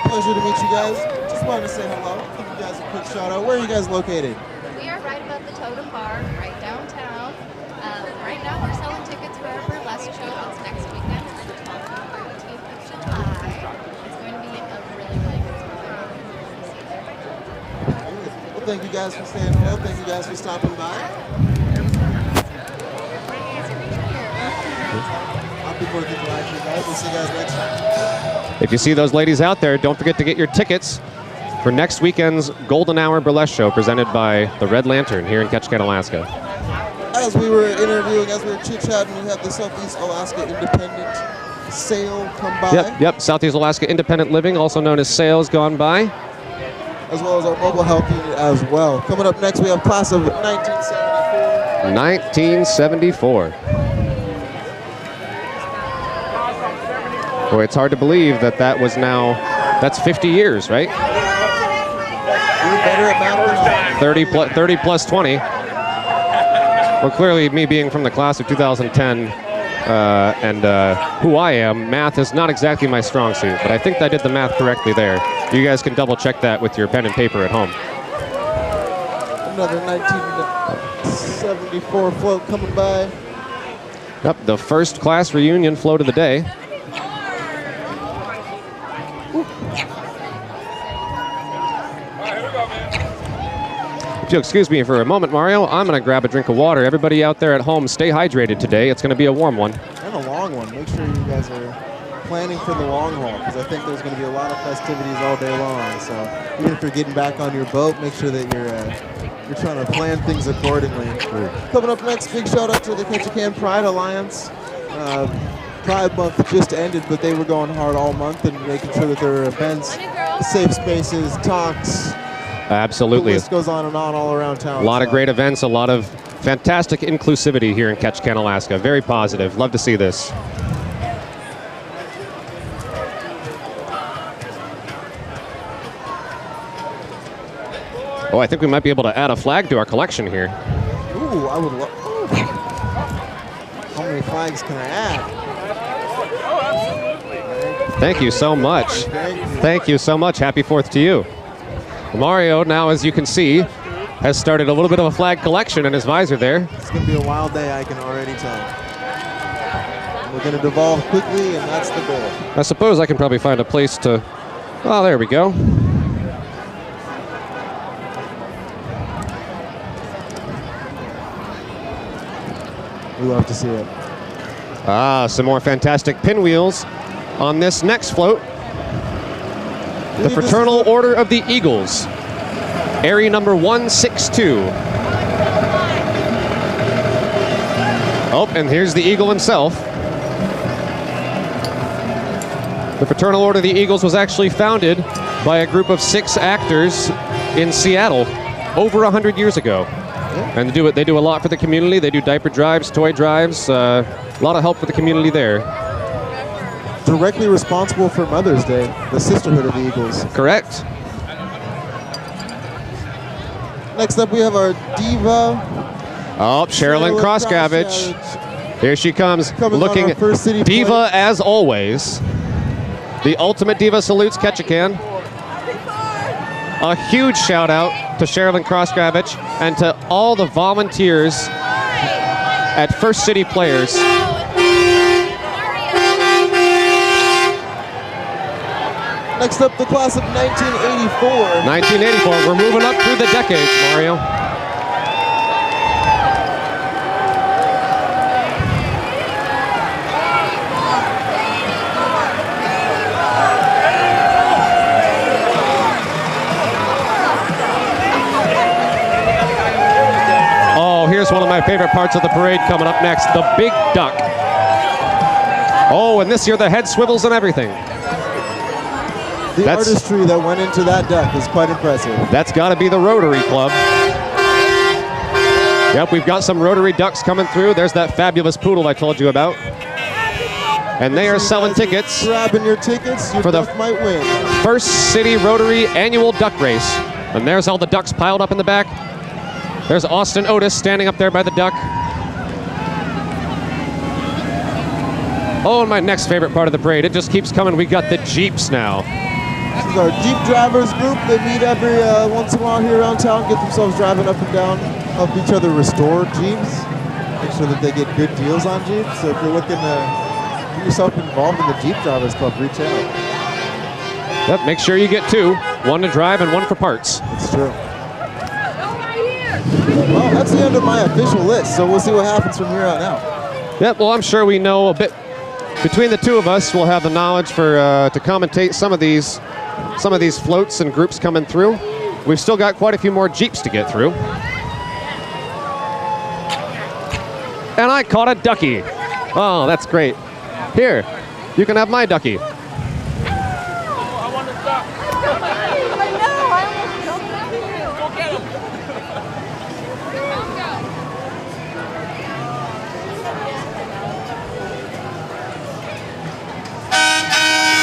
Pleasure to meet you guys. Just wanted to say hello. Give you guys a quick shout out. Where are you guys located? We are right above the Totem Bar, right downtown. Right now we're selling tickets for our burlesque show. It's next weekend, the 12th and 13th of July. It's going to be a really, really good time. Well, thank you guys for saying hello. Thank you guys for stopping by. Happy 4th of July to you guys. We'll see you guys next time. If you see those ladies out there, don't forget to get your tickets for next weekend's Golden Hour Burlesque Show presented by the Red Lantern here in Ketchikan, Alaska. As we were interviewing, as we were chit-chatting, we have the Southeast Alaska Independent Sale come by. Yep. Southeast Alaska Independent Living, also known as Sales, gone by. As well as our mobile health unit as well. Coming up next, we have class of 1974. 1974. Boy, it's hard to believe that's 50 years, right? You're better at math than I am. 30 plus 20. Well, clearly, me being from the class of 2010 and who I am, math is not exactly my strong suit, but I think I did the math correctly there. You guys can double check that with your pen and paper at home. Another 1974 float coming by. Yep, the first class reunion float of the day. If you'll excuse me for a moment, Mario, I'm going to grab a drink of water. Everybody out there at home, stay hydrated today. It's going to be a warm one. And a long one. Make sure you guys are planning for the long haul, because I think there's going to be a lot of festivities all day long. So even if you're getting back on your boat, make sure that you're trying to plan things accordingly. Coming up next, big shout out to the Ketchikan Pride Alliance. Pride Month just ended, but they were going hard all month and making sure that there were events, safe spaces, talks. Absolutely. The list goes on and on all around town. A lot of great events, a lot of fantastic inclusivity here in Ketchikan, Alaska. Very positive. Love to see this. Oh, I think we might be able to add a flag to our collection here. Ooh, I would love. How many flags can I add? Thank you so much. Thank you so much. Happy 4th to you. Mario, now as you can see, has started a little bit of a flag collection in his visor there. It's going to be a wild day, I can already tell. We're going to devolve quickly, and that's the goal. I suppose I can probably find a place to... Oh, there we go. We love to see it. Ah, some more fantastic pinwheels on this next float. The Fraternal Order of the Eagles, Airy number 162. Oh, and here's the Eagle himself. The Fraternal Order of the Eagles was actually founded by a group of 6 actors in Seattle over 100 years ago. And they do a lot for the community. They do diaper drives, toy drives, a lot of help for the community there. Directly responsible for Mother's Day, the Sisterhood of the Eagles. Correct. Next up, we have our diva. Oh, Sherilyn Crosscabbage. Here she comes, looking on our first city diva flight. as always. The ultimate diva salutes Ketchikan. A huge shout out to Sherilyn Crossgravich and to all the volunteers at First City Players. Next up, the class of 1984. 1984. We're moving up through the decades, Mario. Oh, here's one of my favorite parts of the parade coming up next, the Big Duck. Oh, and this year the head swivels and everything. The artistry that went into that duck is quite impressive. That's got to be the Rotary Club. Yep, we've got some Rotary Ducks coming through. There's that fabulous poodle I told you about. And they are selling tickets. Grabbing your tickets, your duck might win. First City Rotary Annual Duck Race. And there's all the ducks piled up in the back. There's Austin Otis standing up there by the duck. Oh, and my next favorite part of the parade, it just keeps coming. We got the Jeeps now. This is our Jeep drivers group. They meet every once in a while here around town, get themselves driving up and down, help each other restore Jeeps, make sure that they get good deals on Jeeps. So if you're looking to get yourself involved in the Jeep Drivers Club, reach out. Yep, make sure you get two. One to drive and one for parts. It's true. Well, that's the end of my official list, so we'll see what happens from here on out. Yep, well, I'm sure we know a bit. Between the two of us, we'll have the knowledge for to commentate some of these floats and groups coming through. We've still got quite a few more Jeeps to get through. And I caught a ducky. Oh, that's great. Here, you can have my ducky.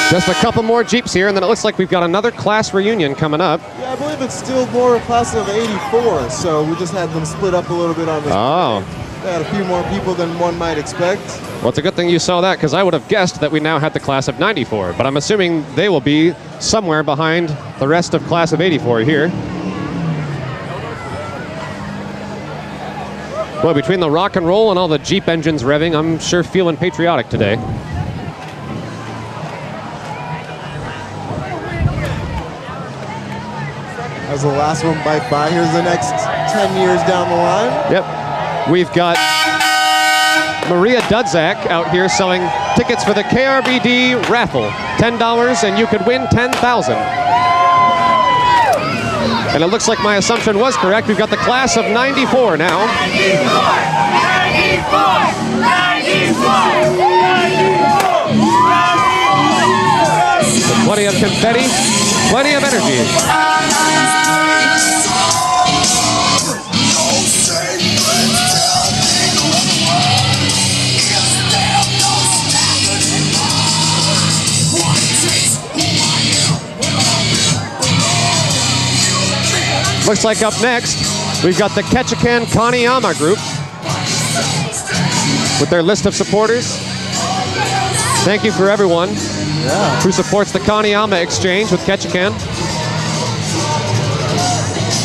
Just a couple more Jeeps here, and then it looks like we've got another class reunion coming up. Yeah, I believe it's still more a class of 84, so we just had them split up a little bit on this. Oh. They had a few more people than one might expect. Well, it's a good thing you saw that, because I would have guessed that we now had the class of 94, but I'm assuming they will be somewhere behind the rest of class of 84 here. Boy, between the rock and roll and all the Jeep engines revving, I'm sure feeling patriotic today. As the last one bike by, here's the next 10 years down the line. Yep. We've got Maria Dudzak out here selling tickets for the KRBD raffle. $10 and you could win $10,000. And it looks like my assumption was correct. We've got the class of 94 now. 94! Plenty of confetti, plenty of energy. Looks like up next, we've got the Ketchikan Kaniyama group with their list of supporters. Thank you for everyone who supports the Kaniyama exchange with Ketchikan.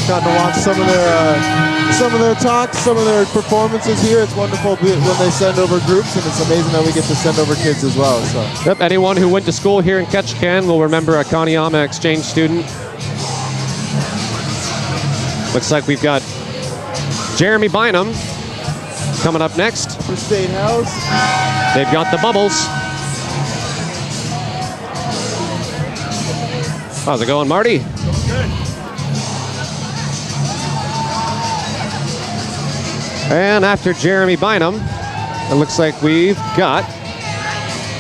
Gotten to watch some of their talks, some of their performances here. It's wonderful when they send over groups, and it's amazing that we get to send over kids as well. So. Yep, anyone who went to school here in Ketchikan will remember a Kaniyama exchange student. Looks like we've got Jeremy Bynum coming up next. For State House. They've got the Bubbles. How's it going, Marty? Good. And after Jeremy Bynum, it looks like we've got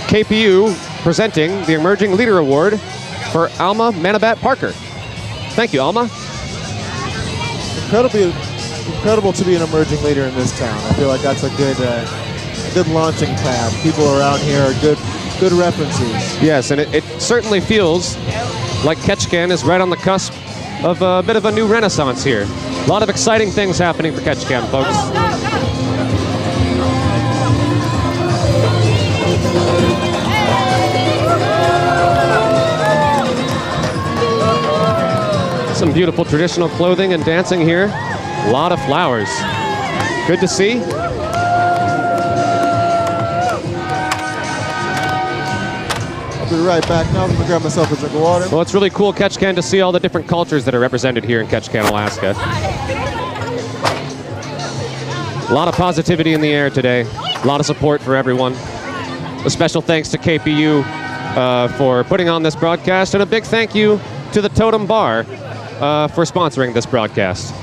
KPU presenting the Emerging Leader Award for Alma Manabat Parker. Thank you, Alma. Incredible to be an emerging leader in this town. I feel like that's a good launching pad. People around here are good references. Yes, and it certainly feels like Ketchikan is right on the cusp of a bit of a new renaissance here. A lot of exciting things happening for Ketchikan, folks. Some Some beautiful traditional clothing and dancing here. A lot of flowers. Good to see. I'll be right back now. I'm gonna grab myself a drink of water. Well, it's really cool, Ketchikan, to see all the different cultures that are represented here in Ketchikan, Alaska. A lot of positivity in the air today. A lot of support for everyone. A special thanks to KPU for putting on this broadcast, and a big thank you to the Totem Bar for sponsoring this broadcast.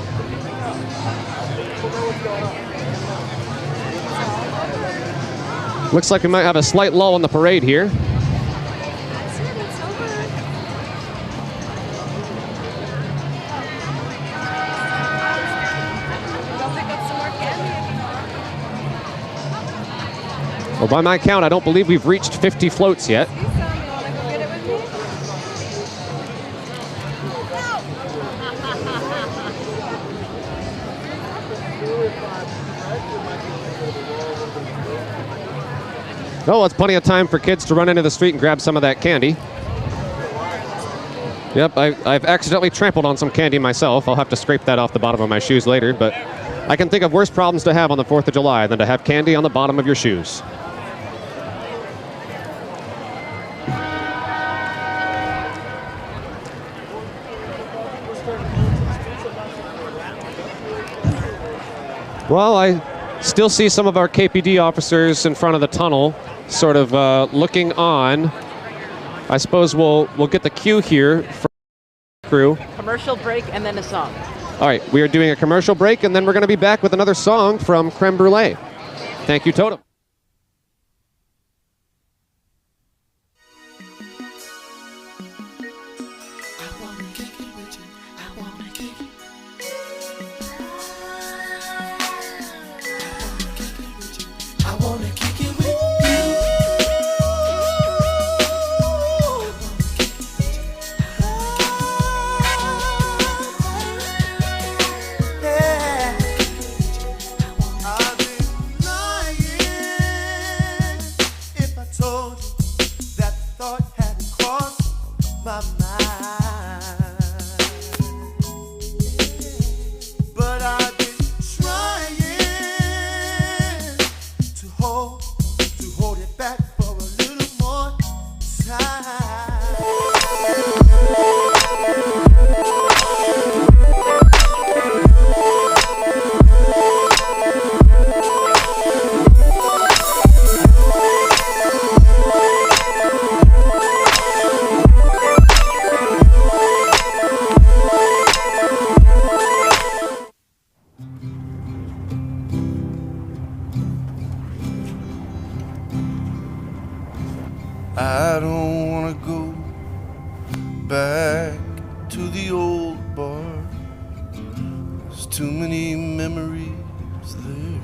Looks like we might have a slight lull in the parade here. Well, by my count, I don't believe we've reached 50 floats yet. Oh, it's plenty of time for kids to run into the street and grab some of that candy. Yep, I've accidentally trampled on some candy myself. I'll have to scrape that off the bottom of my shoes later, but I can think of worse problems to have on the 4th of July than to have candy on the bottom of your shoes. Well, I still see some of our KPD officers in front of the tunnel, sort of looking on. I suppose we'll get the cue here for the crew. Commercial break and then a song. All right, we are doing a commercial break, and then we're going to be back with another song from Creme Brule. Thank you, Totem. I don't wanna go back to the old bar. There's too many memories there.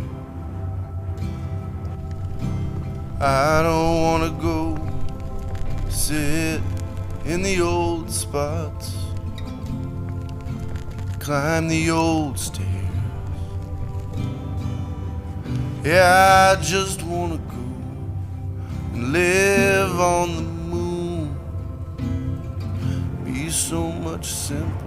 I don't wanna go sit in the old spots, climb the old stairs. Yeah, I just wanna go and live on the moon, be so much simpler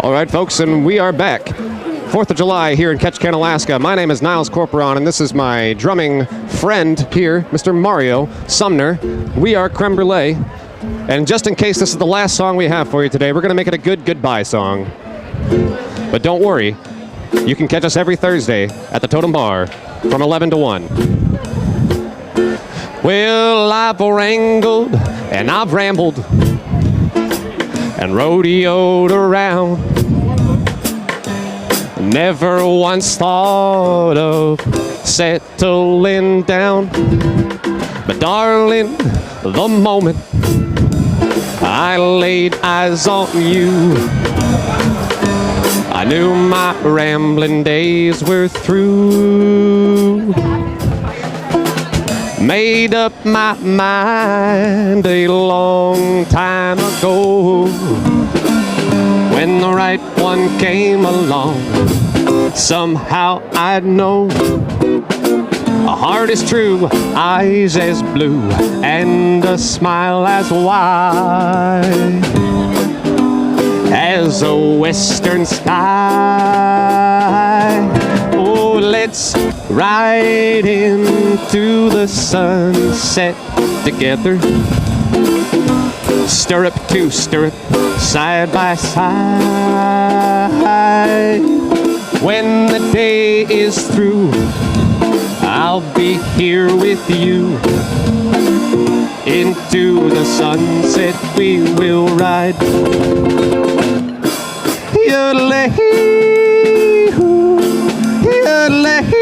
All right, folks, and we are back. 4th of July here in Ketchikan, Alaska. My name is Niles Corporon, and this is my drumming friend here, Mr. Mario Sumner. We are Creme Brule, and just in case this is the last song we have for you today, we're going to make it a good goodbye song. But don't worry, You can catch us every Thursday at the Totem Bar from 11 to 1. Well, I've wrangled and I've rambled and rodeoed around. Never once thought of settling down. But darling, the moment I laid eyes on you, I knew my rambling days were through. Made up my mind a long time ago. When the right one came along, somehow I'd know. A heart as true, eyes as blue, and a smile as wide as a western sky. Oh, let's ride into the sunset together. Stirrup to stirrup, side by side. When the day is through, I'll be here with you. Into the sunset we will ride. Yodelay-hoo, yodelay-hoo,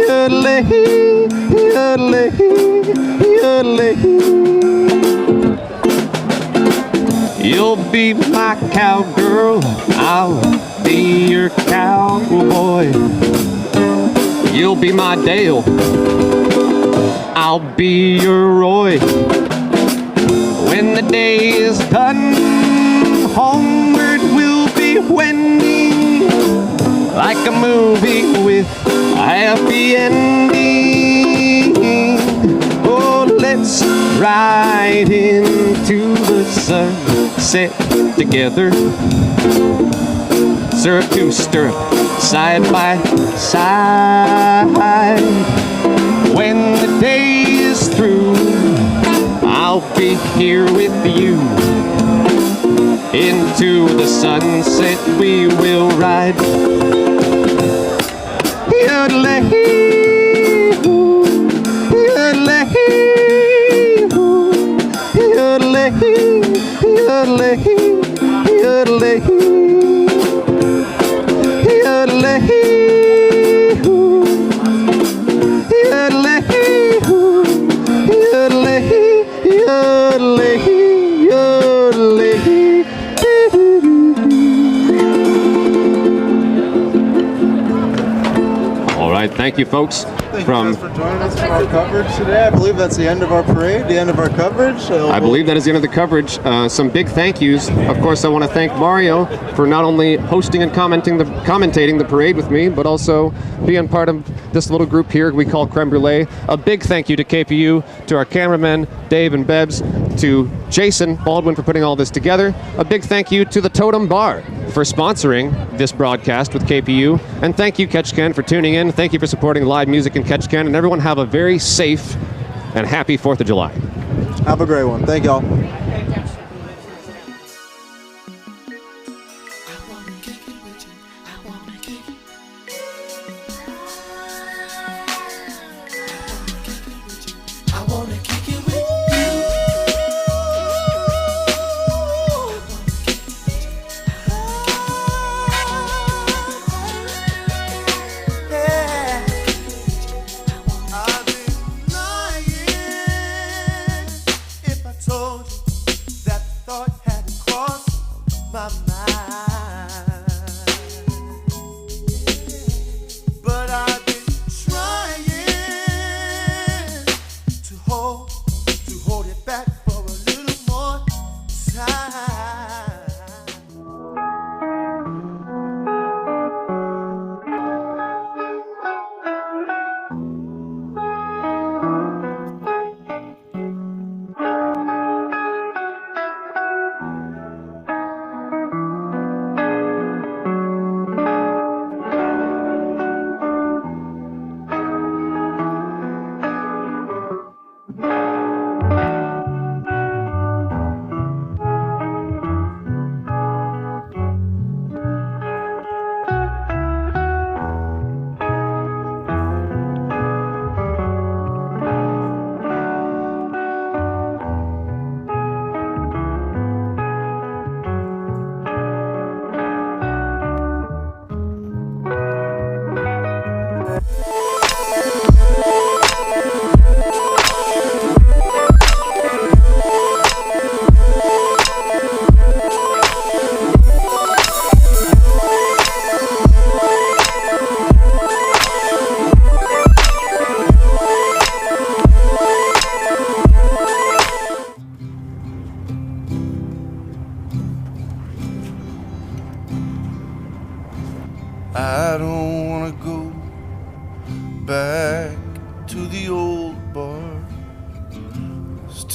yodelay-hoo, yodelay-hoo, yodelay-hoo. You'll be my cowgirl, I'll be your cowboy. You'll be my Dale, I'll be your Roy. When the day is done, homeward we'll be wending, like a movie with a happy ending. Oh, let's ride into the sunset together. Stirrup to stirrup, side by side. When the day is through, I'll be here with you. Into the sunset we will ride. Yodelay-hoo, yodelay-hoo, yodelay-hoo, yodelay-hoo, yodelay-hoo. All right, thank you, folks. Thank you guys for joining us for our coverage today. I believe that's the end of our parade, the end of our coverage. I believe that is the end of the coverage. Some big thank yous. Of course, I want to thank Mario for not only hosting and commentating the parade with me, but also being part of this little group here we call Creme Brule. A big thank you to KPU, to our cameramen, Dave and Bebs, to Jason Baldwin for putting all this together. A big thank you to the Totem Bar for sponsoring this broadcast with KPU. And thank you, Ketchikan, for tuning in. Thank you for supporting live music in Ketchikan. And everyone have a very safe and happy 4th of July. Have a great one. Thank y'all.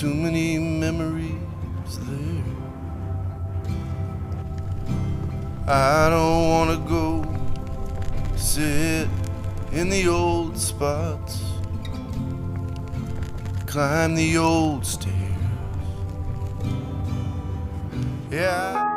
too many memories there. I don't wanna go sit in the old spots, climb the old stairs. Yeah.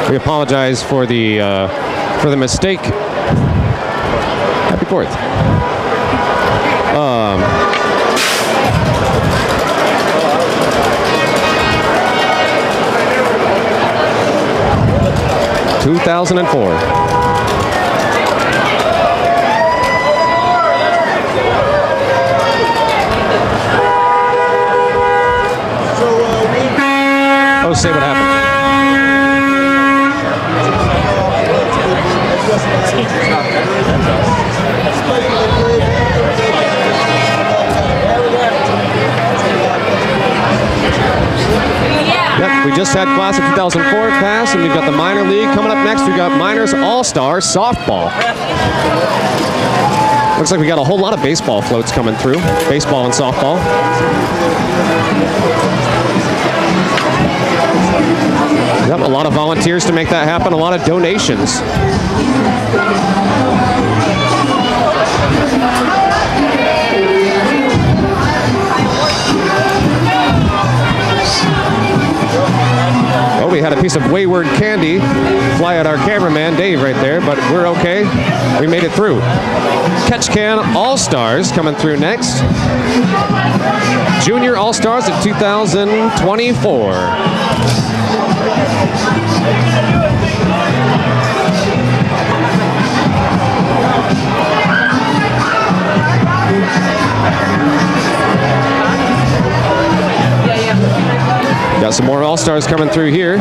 We apologize for the mistake. Happy 4th. 2004. Oh, say what happened. Yep, we just had class of 2004 pass, and we've got the minor league. Coming up next, we've got minors all-star softball. Looks like we got a whole lot of baseball floats coming through. Baseball and softball. Yep, a lot of volunteers to make that happen, a lot of donations. Oh, we had a piece of wayward candy fly at our cameraman, Dave, right there, but we're okay. We made it through. Ketchikan All-Stars coming through next. Junior All-Stars of 2024. Got some more All-Stars coming through here.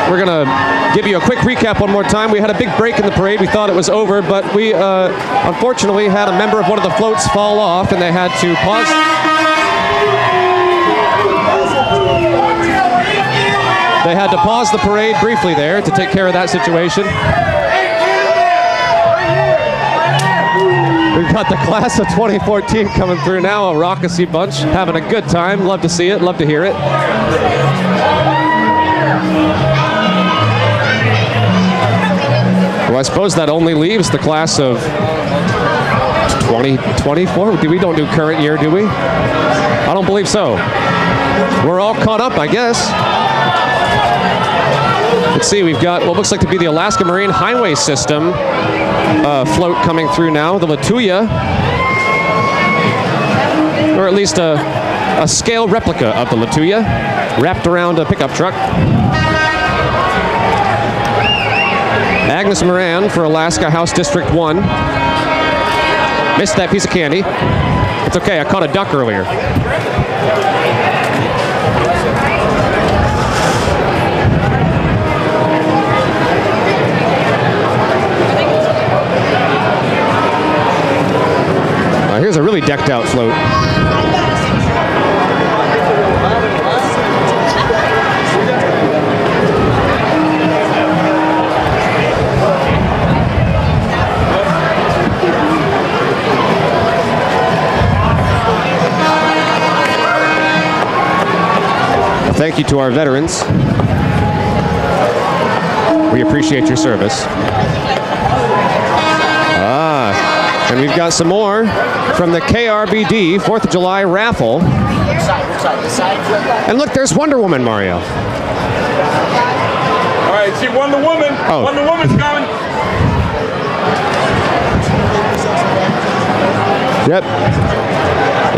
We're going to give you a quick recap one more time. We had a big break in the parade. We thought it was over, but we unfortunately had a member of one of the floats fall off, and they had to pause. They had to pause the parade briefly there to take care of that situation. We've got the class of 2014 coming through now, a raucous bunch, having a good time. Love to see it, love to hear it. Well, I suppose that only leaves the class of 2024. We don't do current year, do we? I don't believe so. We're all caught up, I guess. Let's see, we've got what looks like to be the Alaska Marine Highway System float coming through now, the Latuya, or at least a scale replica of the Latuya, wrapped around a pickup truck. Agnes Moran for Alaska House District 1. Missed that piece of candy. It's okay, I caught a duck earlier. Here's a really decked out float. Thank you to our veterans. We appreciate your service. And we've got some more from the KRBD 4th of July raffle. And look, there's Wonder Woman, Mario. All right, see Wonder Woman. Oh. Wonder Woman's coming. Yep.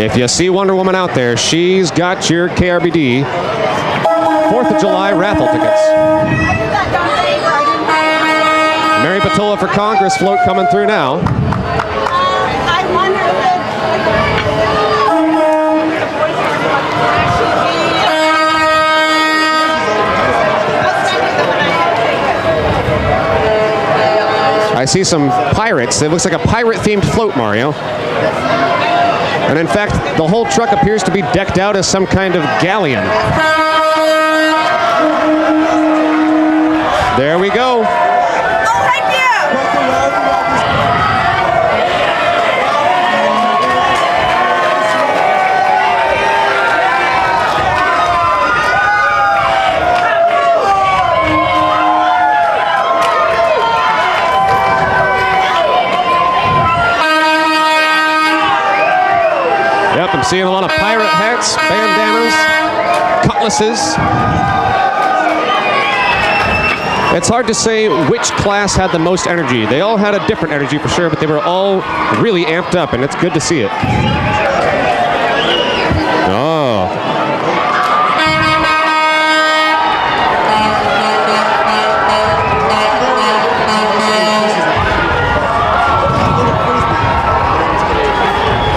If you see Wonder Woman out there, she's got your KRBD 4th of July raffle tickets. Mary Patola for Congress float coming through now. I see some pirates. It looks like a pirate-themed float, Mario. And in fact, the whole truck appears to be decked out as some kind of galleon. There we go. Yep, I'm seeing a lot of pirate hats, bandanas, cutlasses. It's hard to say which class had the most energy. They all had a different energy for sure, but they were all really amped up, and it's good to see it. Oh.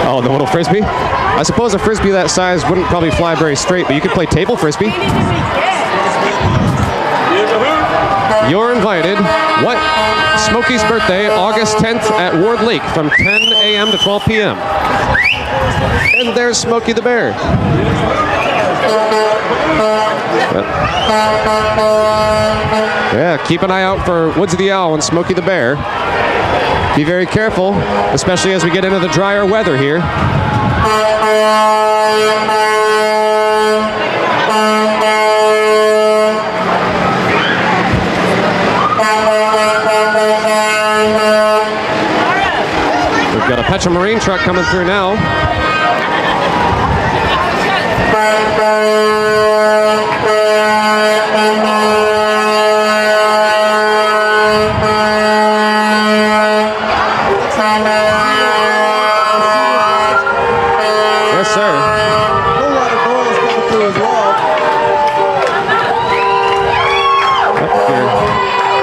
Oh, the little frisbee? I suppose a frisbee that size wouldn't probably fly very straight, but you could play table frisbee. You're invited. What? Smokey's birthday, August 10th at Ward Lake from 10 a.m. to 12 p.m. And there's Smokey the Bear. Yeah, keep an eye out for Woods of the Owl and Smokey the Bear. Be very careful, especially as we get into the drier weather here. We've got a Petra Marine truck coming through now. Yes, sir. A whole lot of noise coming through as well. If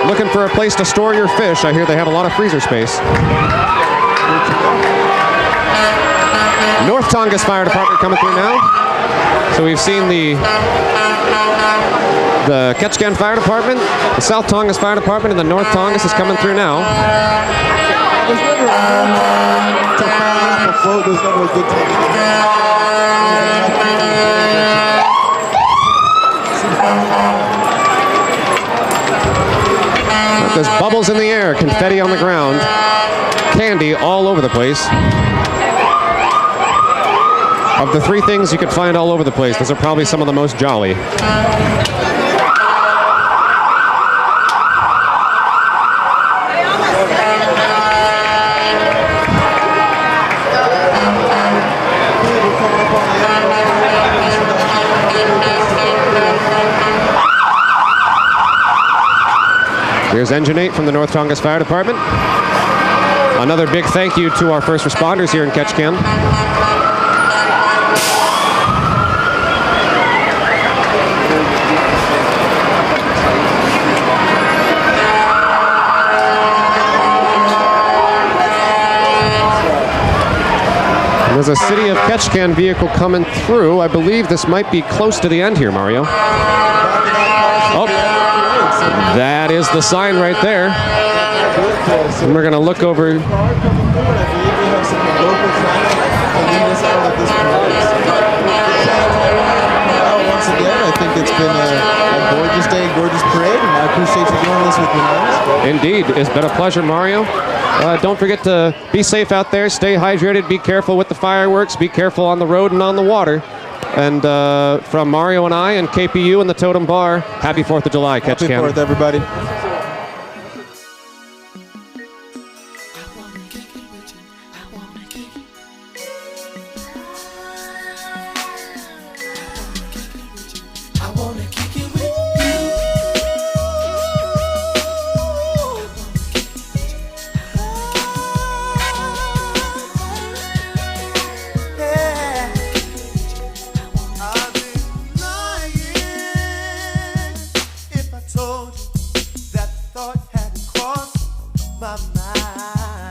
you're looking for a place to store your fish, I hear they have a lot of freezer space. North Tongass Fire Department coming through now. So we've seen the Ketchikan Fire Department, the South Tongass Fire Department, and the North Tongass is coming through now. There's never to fall off a float, there's never a good time. There's bubbles in the air, confetti on the ground, candy all over the place. Of the three things you could find all over the place, those are probably some of the most jolly. There's Engine 8 from the North Tongass Fire Department. Another big thank you to our first responders here in Ketchikan. There's a City of Ketchikan vehicle coming through. I believe this might be close to the end here, Mario. Oh, that is the sign right there. And we're going to look over. Once again, I think it's been a gorgeous day, gorgeous parade, and I appreciate you doing this with me, guys. Indeed, it's been a pleasure, Mario. Don't forget to be safe out there, stay hydrated, be careful with the fireworks, be careful on the road and on the water. And from Mario and I and KPU and the Totem Bar, happy 4th of July, Ketchikan. Happy 4th, everybody. Told you that thought had crossed my mind.